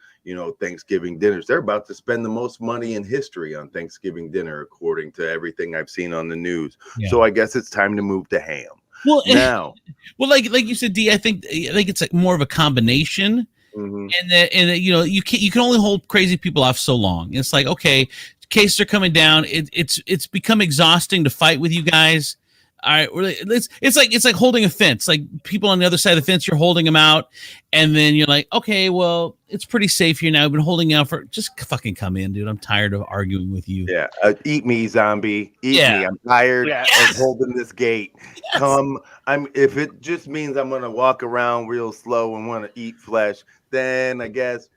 Thanksgiving dinners. They're about to spend the most money in history on Thanksgiving dinner, according to everything I've seen on the news. Yeah. So I guess it's time to move to ham. Well, now, like you said, D, I think it's like more of a combination. Mm-hmm. And you can only hold crazy people off so long. It's like, okay, cases are coming down. It's become exhausting to fight with you guys. All right, it's like holding a fence. Like people on the other side of the fence, you're holding them out, and then you're like, okay, well, it's pretty safe here now. I've been holding out for just fucking come in, dude. I'm tired of arguing with you. Yeah, eat me, zombie. Eat me. I'm tired of holding this gate. Yes. Come. If it just means I'm gonna walk around real slow and want to eat flesh, then I guess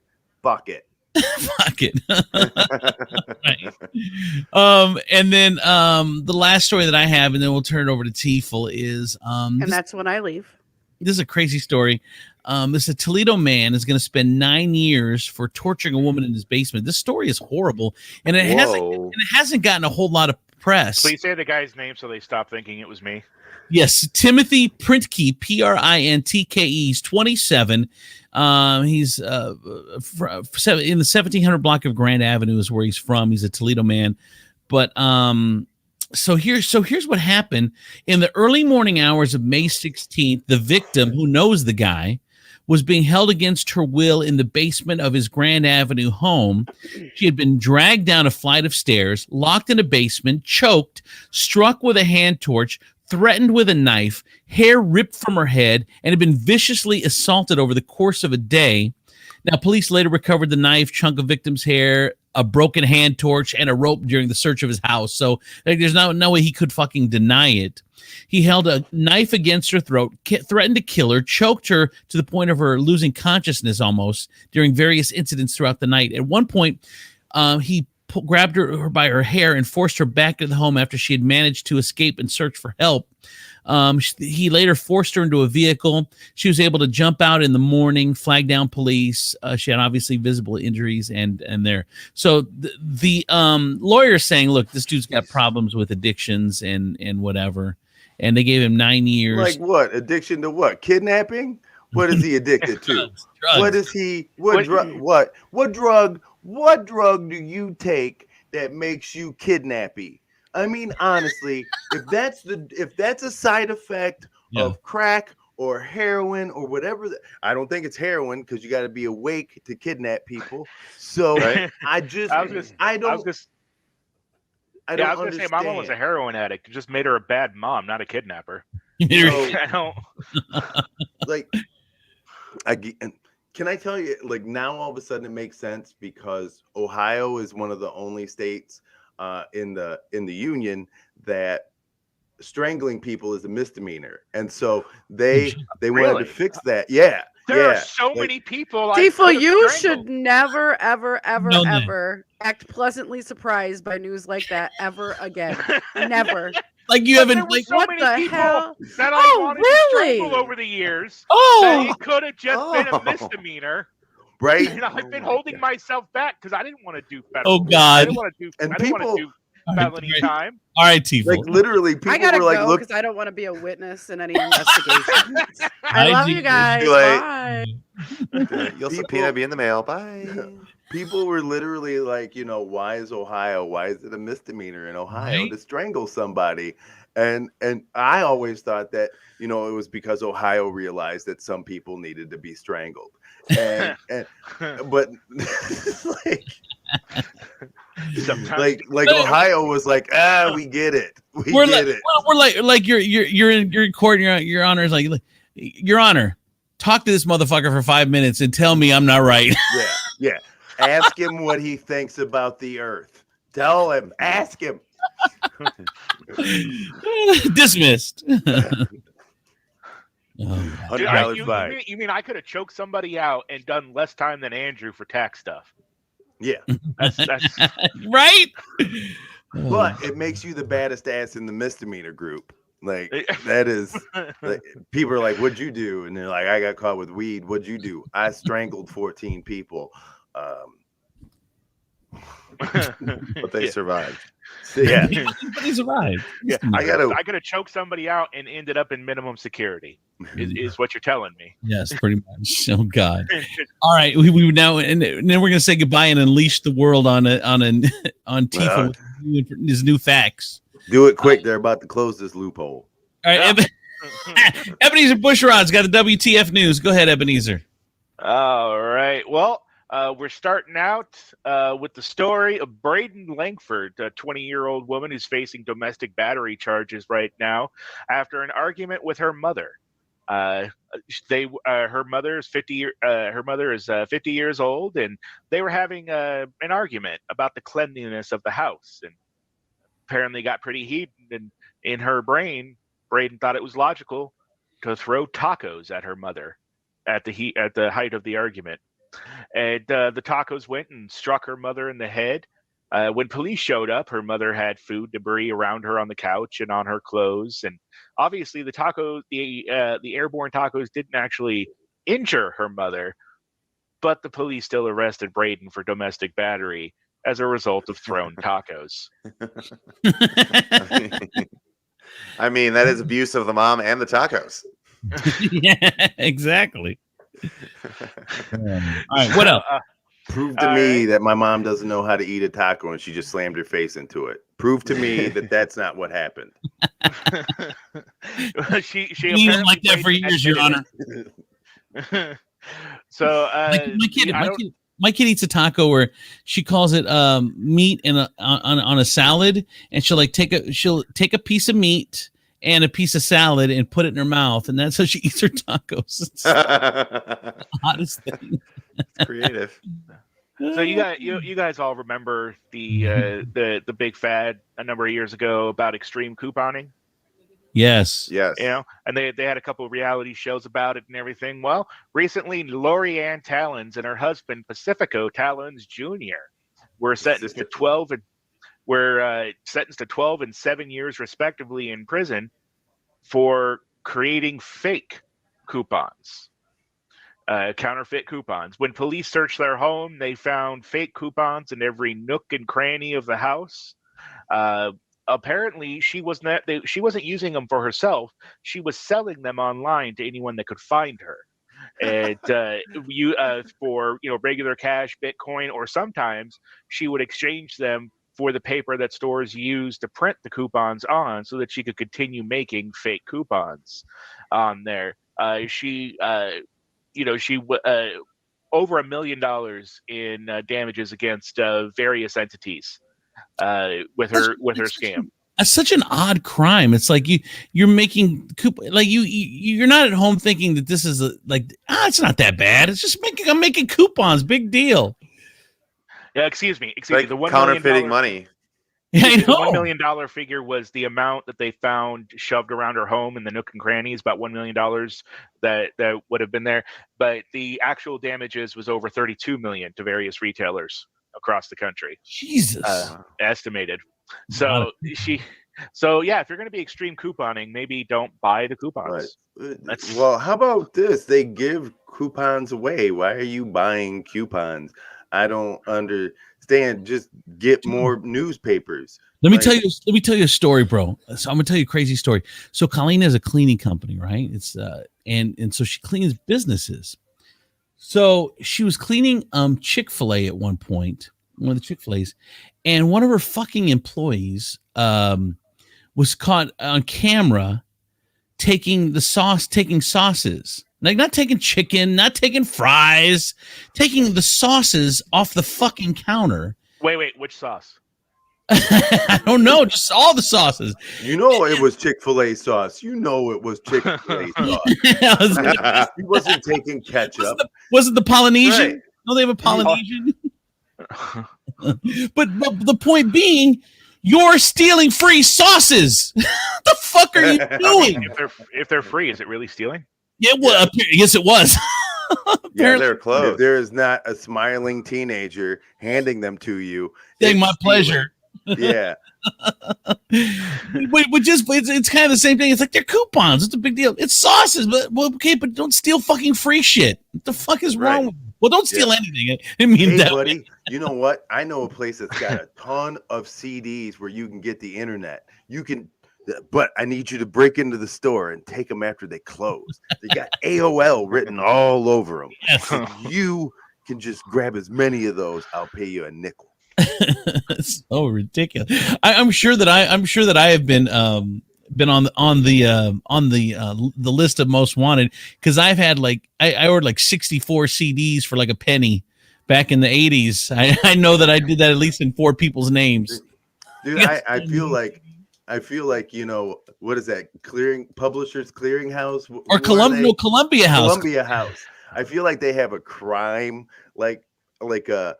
fuck it. Fuck it. Right. And then the last story that I have, and then we'll turn it over to Tiefel, is and that's when I leave. This is a crazy story. This a Toledo man is going to spend 9 years for torturing a woman in his basement. This story is horrible, and it hasn't gotten a whole lot of press. Please say the guy's name so they stop thinking it was me. Yes, Timothy Printke, Printke. He's 27. He's in the 1700 block of Grand Avenue is where he's from. He's a Toledo man. But so here's what happened. In the early morning hours of May 16th, the victim, who knows the guy, was being held against her will in the basement of his Grand Avenue home. She had been dragged down a flight of stairs, locked in a basement, choked, struck with a hand torch, threatened with a knife, hair ripped from her head, and had been viciously assaulted over the course of a day. Now, police later recovered the knife, chunk of victim's hair, a broken hand torch, and a rope during the search of his house. So there's no way he could fucking deny it. He held a knife against her throat, threatened to kill her, choked her to the point of her losing consciousness almost during various incidents throughout the night. At one point, he grabbed her by her hair and forced her back to the home after she had managed to escape and search for help. He later forced her into a vehicle. She was able to jump out in the morning, flag down police. She had obviously visible injuries and there. So the lawyer is saying, look, this dude's got problems with addictions and whatever. And they gave him 9 years. Like what? Addiction to what? Kidnapping? What is he addicted to? Drugs. What is he? What drug do you take that makes you kidnappy? I mean, honestly, if that's a side effect of crack or heroin or whatever, I don't think it's heroin because you got to be awake to kidnap people. So Right. I don't gonna say Mama was a understand. heroin addict. It just made her a bad mom, not a kidnapper. So, I don't. like, can I tell you, like, now all of a sudden it makes sense because Ohio is one of the only states in the union that strangling people is a misdemeanor, and so they wanted Really? to fix that. Yeah, There are yeah. so like, many people. I Tifo, could've you strangled. should never, ever, ever, No, no. ever act pleasantly surprised by news like that ever again. Never. Like you But haven't there were like so What many the people hell? that I Oh, wanted really? to strangle over the years. That oh it could have just been a Oh. misdemeanor. right? And I've been holding myself back because I didn't want to do Oh, federal. God. I didn't want to do. And I didn't want people- to do All right, felony great. time. all right, Tifo. Like literally, people I gotta were like, go "Look, because I don't want to be a witness in any investigation. I Hi, love you Jesus. guys. Too late. Bye. You'll People- subpoena be in the mail. Bye. people were literally like, why is it a misdemeanor in Ohio Right? to strangle somebody?" And I always thought that it was because Ohio realized that some people needed to be strangled, and but like. Sometimes Like Ohio was like, we get it. We're get like, it. we're like you're in court. And your Honor is like, Your Honor, talk to this motherfucker for 5 minutes and tell me I'm not right. Yeah. Ask him what he thinks about the earth. Tell him. Ask him. Dismissed. Oh, Dude, $100 fine. you mean I could have choked somebody out and done less time than Andrew for tax stuff? Yeah, That's right? but it makes you the baddest ass in the misdemeanor group. Like that is. Like, people are like, "What'd you do?" And they're like, "I got caught with weed." "What'd you do?" "I strangled 14 people." But they survived. So, yeah. But he's arrived. Yeah, I gotta. I could have choked somebody out and ended up in minimum security. Is what you're telling me? Yes, pretty much. Oh God. All right, we now and then we're gonna say goodbye and unleash the world on Tifa with his new facts. Do it quick. They're about to close this loophole. All right, Ebenezer Bushrod's got the WTF news. Go ahead, Ebenezer. All right. Well, we're starting out with the story of Braden Langford, a 20-year-old woman who's facing domestic battery charges right now after an argument with her mother. Her mother is 50 years old, and they were having an argument about the cleanliness of the house, and apparently got pretty heated. And in her brain, Braden thought it was logical to throw tacos at her mother at the height of the argument. And the tacos went and struck her mother in the head. When police showed up, her mother had food debris around her on the couch and on her clothes. And obviously, the airborne tacos didn't actually injure her mother, but the police still arrested Braden for domestic battery as a result of thrown tacos. I mean, that is abuse of the mom and the tacos. Yeah, exactly. All right, what else? Prove to me that my mom doesn't know how to eat a taco and she just slammed her face into it. Prove to me that that's not what happened. she Been like that for years, Your Honor. So my kid eats a taco where she calls it meat on a salad, and she'll take a piece of meat and a piece of salad and put it in her mouth, and that's how she eats her tacos. It's the hottest thing. Creative. So you guys all remember the big fad a number of years ago about extreme couponing? Yes. Yes. And they had a couple of reality shows about it and everything. Well, recently, Lori Ann Tallons and her husband Pacifico Tallons Jr. were sentenced to 12 and 7 years respectively in prison for creating fake coupons, counterfeit coupons. When police searched their home, they found fake coupons in every nook and cranny of the house. Apparently, she wasn't using them for herself. She was selling them online to anyone that could find her, and for regular cash, Bitcoin, or sometimes she would exchange them for the paper that stores used to print the coupons on, so that she could continue making fake coupons on there. She over $1 million in damages against various entities with her scam. It's such an odd crime. It's like you're making like you're not at home thinking that this is it's not that bad. It's just I'm making coupons. Big deal. Yeah, excuse me. Like The $1 counterfeiting money. Yeah, I The know. $1 million figure was the amount that they found shoved around her home in the nook and crannies, about $1 million that would have been there. But the actual damages was over $32 million to various retailers across the country. Jesus. Estimated. So if you're going to be extreme couponing, maybe don't buy the coupons. Well, how about this? They give coupons away. Why are you buying coupons? I don't understand. Just get more newspapers. Let me tell you a story, bro. So I'm gonna tell you a crazy story. So Colleen has a cleaning company, right? It's and so she cleans businesses. So she was cleaning Chick-fil-A at one point, one of the Chick-fil-A's, and one of her fucking employees was caught on camera taking sauces. Like not taking chicken, not taking fries, taking the sauces off the fucking counter. Wait, which sauce? I don't know, just all the sauces. You know it was Chick-fil-A sauce. You know it was Chick-fil-A sauce. He wasn't taking ketchup. Was it the Polynesian? Right. No, they have a Polynesian. but the point being, you're stealing free sauces. What the fuck are you doing? If they're free, is it really stealing? Yeah, well, yes, it was. Yeah, they're closed. If there is not a smiling teenager handing them to you, Saying my pleasure. Yeah. It's kind of the same thing. It's like they're coupons. It's a big deal. It's sauces, but don't steal fucking free shit. What the fuck is wrong with you? Well, don't steal anything. I mean, hey, buddy, you know what? I know a place that's got a ton of CDs where you can get the internet. But I need you to break into the store and take them after they close. They got AOL written all over them. Yes. If you can just grab as many of those, I'll pay you a nickel. It's so ridiculous. I'm sure that I have been on the list of most wanted, because I've had I ordered like 64 CDs for like a penny back in the 80s. I know that I did that at least in 4 people's names. Dude, I feel like what is that? Publishers Clearinghouse or Columbia House. Columbia House. I feel like they have a crime like a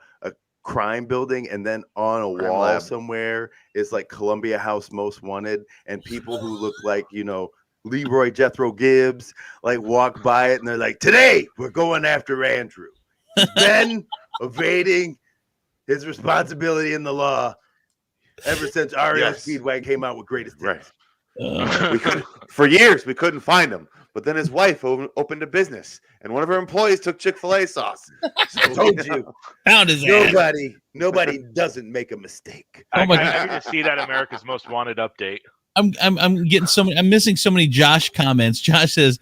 crime building, and then on a wall lab somewhere is like Columbia House Most Wanted, and people who look like Leroy Jethro Gibbs walk by it and they're like, today we're going after Andrew. He's been evading his responsibility in the law ever since REO Speedwagon came out with Greatest Hits. Right. For years we couldn't find him, but then his wife opened a business, and one of her employees took Chick-fil-A sauce. So I told you, found his ass. Nobody doesn't make a mistake. Oh my God. I need to see that America's Most Wanted update. I'm getting I'm missing so many Josh comments. Josh says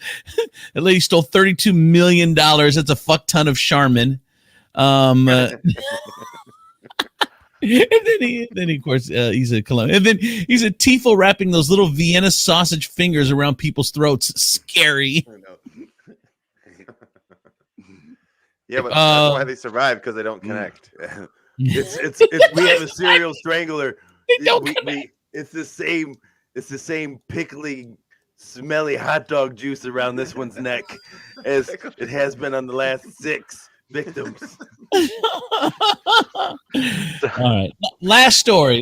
that lady stole $32 million. That's a fuck ton of Charmin. And then he, of course, he's a Colombian. And then he's a Tifo wrapping those little Vienna sausage fingers around people's throats. Scary. Yeah, but that's why they survive, because they don't connect. It's we have a serial strangler. It's the same pickly, smelly hot dog juice around this one's neck as it has been on the last 6 victims. All right. Last story.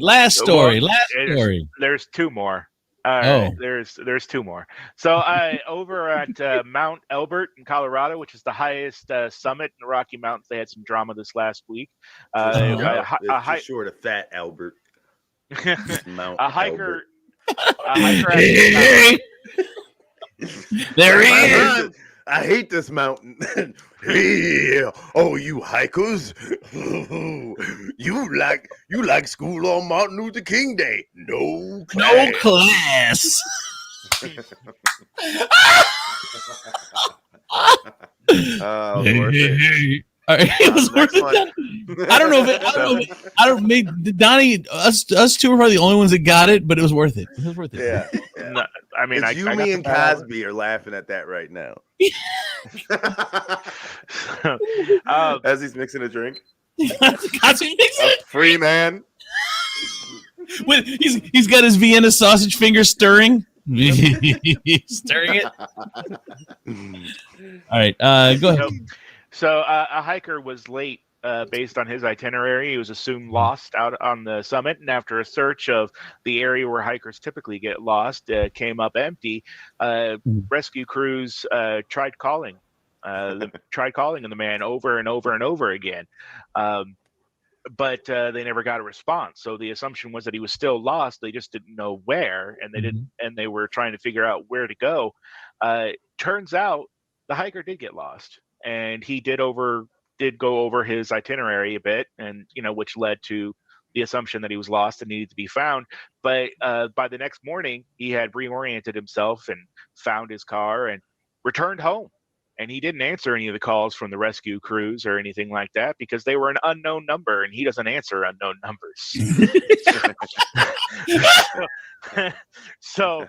There's 2 more. There's 2 more. So over at Mount Elbert in Colorado, which is the highest summit in the Rocky Mountains, they had some drama this last week. It's short of Fat Albert. Mount A hiker. There he is. I hate this mountain. Hey, oh, you hikers! You like school on Martin Luther King Day? No class. Hey. All right, it was worth Next it. one. I don't know if I don't make Donnie. Us two were probably the only ones that got it, but it was worth it. It was worth it. Yeah. No, I mean, It's you, I got me, the and ball. Cosby are laughing at that right now. As he's mixing a drink. Cosby makes it. Free man. He's got his Vienna sausage finger stirring. Stirring it. All right, go ahead. So a hiker was late based on his itinerary. He was assumed lost out on the summit, and after a search of the area where hikers typically get lost came up empty, rescue crews tried calling the man over and over and over again. But they never got a response. So the assumption was that he was still lost. They just didn't know where, and they were trying to figure out where to go. Turns out the hiker did get lost, and he did go over his itinerary a bit, and which led to the assumption that he was lost and needed to be found. But by the next morning, he had reoriented himself and found his car and returned home. And he didn't answer any of the calls from the rescue crews or anything like that because they were an unknown number, and he doesn't answer unknown numbers. So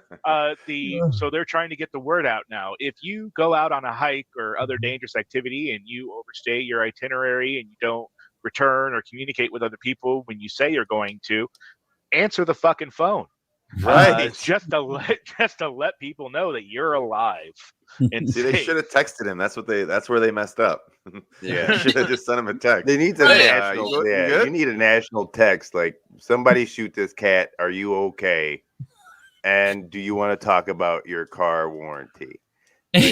they're trying to get the word out now. If you go out on a hike or other dangerous activity and you overstay your itinerary and you don't return or communicate with other people when you say you're going to, answer the fucking phone. Right. Just to let people know that you're alive. And See, they should have texted him. That's where they messed up. Yeah. Should have just sent him a text. They need a Hey, national. you Yeah, good? you need a national text like, somebody shoot this cat. Are you okay? And do you want to talk about your car warranty? and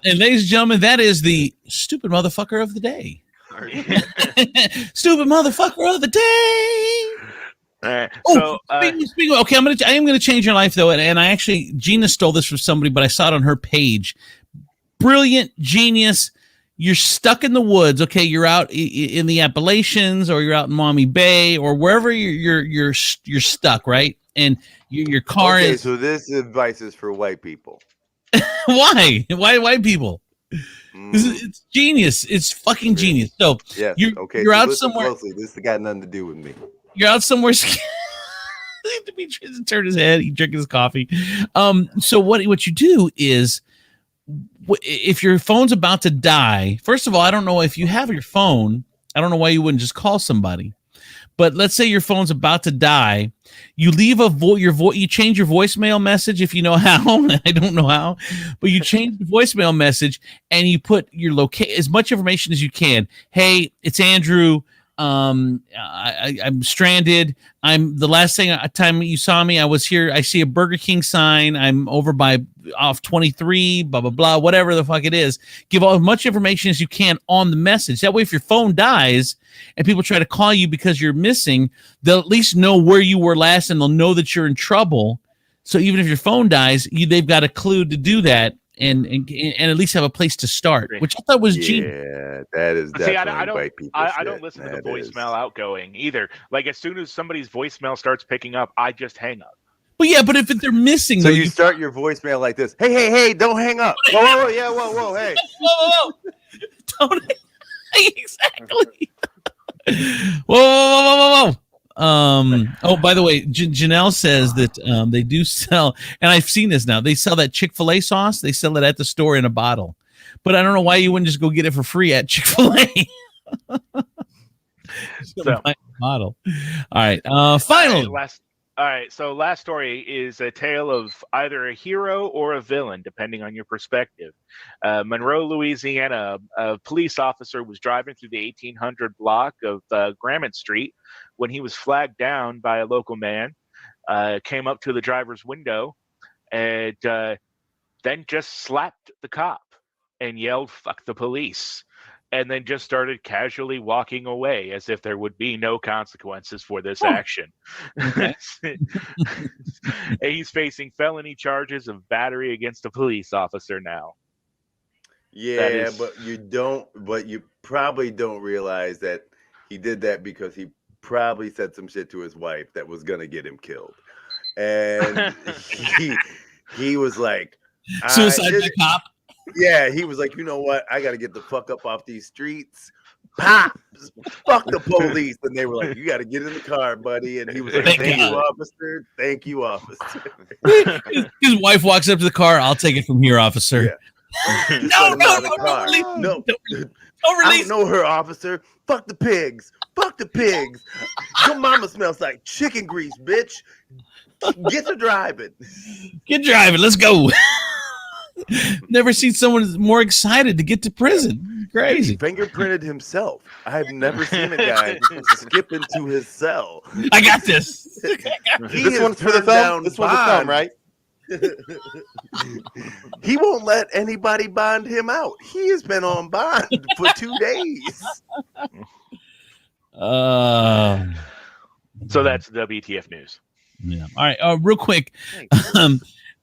ladies and gentlemen, that is the stupid motherfucker of the day. Stupid motherfucker of the day. Speaking of, okay, I am gonna change your life though, and I actually Gina stole this from somebody, but I saw it on her page. Brilliant, genius. You're stuck in the woods. Okay, you're out in the Appalachians, or you're out in Maumee Bay, or wherever you're stuck, right? And your car is. So this advice is for white people. Why white people? It's genius. It's fucking genius. So yeah, you're out somewhere. Closely. This has got nothing to do with me. You're out somewhere. Demetrius turned his head. He drinking his coffee. So what you do is, if your phone's about to die, first of all, I don't know if you have your phone. I don't know why you wouldn't just call somebody. But let's say your phone's about to die. You leave you change your voicemail message if you know how. I don't know how, but you change the voicemail message and you put your as much information as you can. Hey, it's Andrew. I'm stranded. The last time you saw me, I was here. I see a Burger King sign. I'm over off 23, blah, blah, blah, whatever the fuck it is. Give as much information as you can on the message. That way, if your phone dies and people try to call you because you're missing, they'll at least know where you were last and they'll know that you're in trouble. So even if your phone dies, they've got a clue to do that. And at least have a place to start, which I thought was genius. Yeah, that is definitely white people. I don't listen to the voicemail outgoing either. Like as soon as somebody's voicemail starts picking up, I just hang up. But if they're missing, so you start your voicemail like this: Hey, don't hang up. Whoa, yeah, whoa, hey, whoa, don't exactly. Whoa. Oh, by the way, Janelle says that they do sell, and I've seen this now. They sell that Chick-fil-A sauce. They sell it at the store in a bottle, but I don't know why you wouldn't just go get it for free at Chick-fil-A. Bottle. All right. Finally. So last story is a tale of either a hero or a villain, depending on your perspective. Monroe, Louisiana, a police officer was driving through the 1800 block of Grammont Street when he was flagged down by a local man, came up to the driver's window, and then just slapped the cop and yelled, "Fuck the police," and then just started casually walking away as if there would be no consequences for this action. He's facing felony charges of battery against a police officer now. Yeah, but you probably don't realize that he did that because he probably said some shit to his wife that was gonna get him killed, and he was like, suicide by cop. Yeah, he was like, you know what? I got to get the fuck up off these streets. Pop! Fuck the police. And they were like, you got to get in the car, buddy. And he was like, Thank thank God. you, officer. Thank you, officer. His wife walks up to the car. I'll take it from here, officer. Yeah. Just No, let him no, out of the no, car. no, No. Don't I release. don't know her, officer. Fuck the pigs. Fuck the pigs. Your mama smells like chicken grease, bitch. Get to driving. Get driving. Let's go. Never seen someone more excited to get to prison. He Crazy. fingerprinted himself. I've never seen a guy skip into his cell. I got this. He This has one's for the turned thumb. down This one's the thumb, bond. right? He won't let anybody bond him out. He has been on bond for 2 days. So that's WTF news. Yeah. All right. Real quick.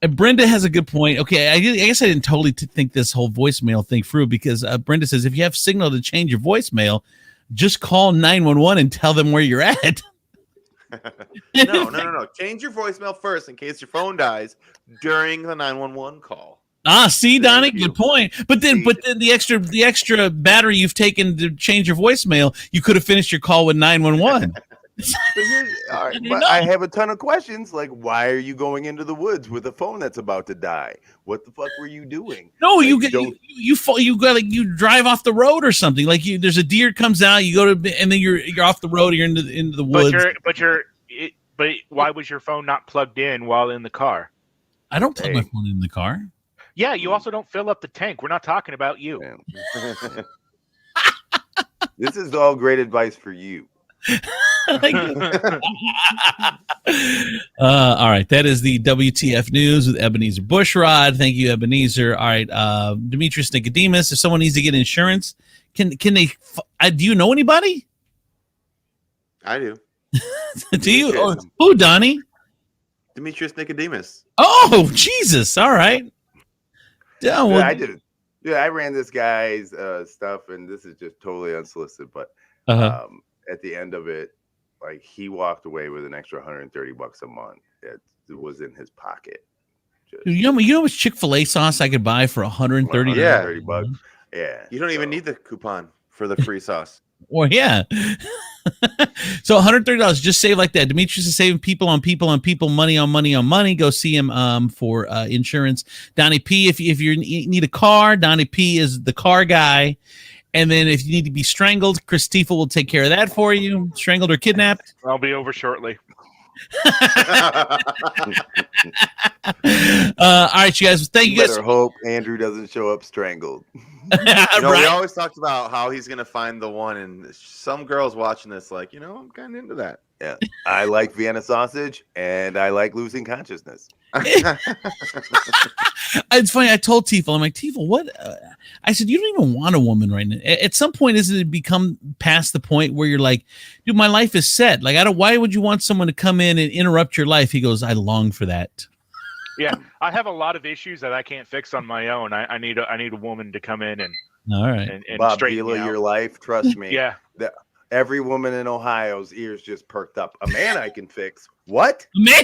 Brenda has a good point. Okay, I guess I didn't totally think this whole voicemail thing through because Brenda says if you have signal to change your voicemail, just call 911 and tell them where you're at. No. Change your voicemail first in case your phone dies during the 911 call. See, Donnie, Thank you. good point. But then the extra battery you've taken to change your voicemail, you could have finished your call with 911. But here's, all right, You but know. I have a ton of questions. Like, why are you going into the woods with a phone that's about to die? What the fuck were you doing? No, Like, you get don't- you drive off the road or something. Like there's a deer comes out, you go to, and then you're off the road, you're into the woods. But why was your phone not plugged in while in the car? I don't plug my Hey. phone in the car. Yeah, you also don't fill up the tank. We're not talking about you. Man. This is all great advice for you. All right, that is the WTF news with Ebenezer Bushrod. Thank you, Ebenezer. All right, Demetrius Nicodemus. If someone needs to get insurance, can they? Do you know anybody? I do. Do you? Oh, who, Donnie? Demetrius Nicodemus. Oh, Jesus! All right. Yeah, well, Yeah, I did it. Yeah, I ran this guy's stuff, and this is just totally unsolicited. But at the end of it, like he walked away with an extra $130 a month. It was in his pocket. Just you know how much Chick-fil-A sauce I could buy for $130? Yeah. $130. Yeah, You don't even need the coupon for the free sauce. Or yeah. So $130, just save like that. Demetrius is saving people on people on people, money on money on money. Go see him for insurance. Donnie P, if you need a car, Donnie P is the car guy. And then if you need to be strangled, Chris Stiefel will take care of that for you. Strangled or kidnapped. I'll be over shortly. All right, you guys. Thank you guys. better hope Andrew doesn't show up strangled. No, Right. we always talked about how he's gonna find the one, and some girls watching this, like, I'm kind of into that. Yeah, I like Vienna sausage, and I like losing consciousness. It's funny. I told Tiefel, I'm like, Tiefel, what? I said, you don't even want a woman right now. At some point, isn't it become past the point where you're like, dude, my life is set. Like, why would you want someone to come in and interrupt your life? He goes, I long for that. Yeah, I have a lot of issues that I can't fix on my own. I need a woman to come in and All right. and Bob straighten me Vila, out. your life, trust me. Yeah. Every woman in Ohio's ears just perked up. A man I can fix. What? Man,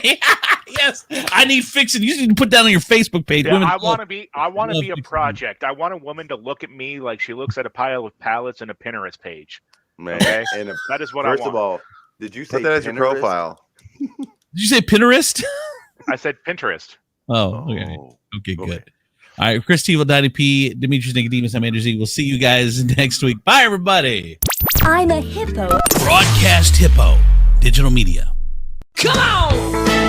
yes, I need fixing. You need to put that on your Facebook page. Yeah, Women I want to be love a fixing project. I want a woman to look at me like she looks at a pile of pallets and a Pinterest page. Man, Okay. and That is what first I want. of all, did you say Put that as your Pinterest? profile. Did you say Pinterest? I said Pinterest. Oh, okay. Oh, Okay, good. okay. All right, Chris Tiefel, Donnie P, Demetrius Nicodemus, I'm Andrew Z. We'll see you guys next week. Bye, everybody. I'm a hippo. Broadcast Hippo, digital media. Come on!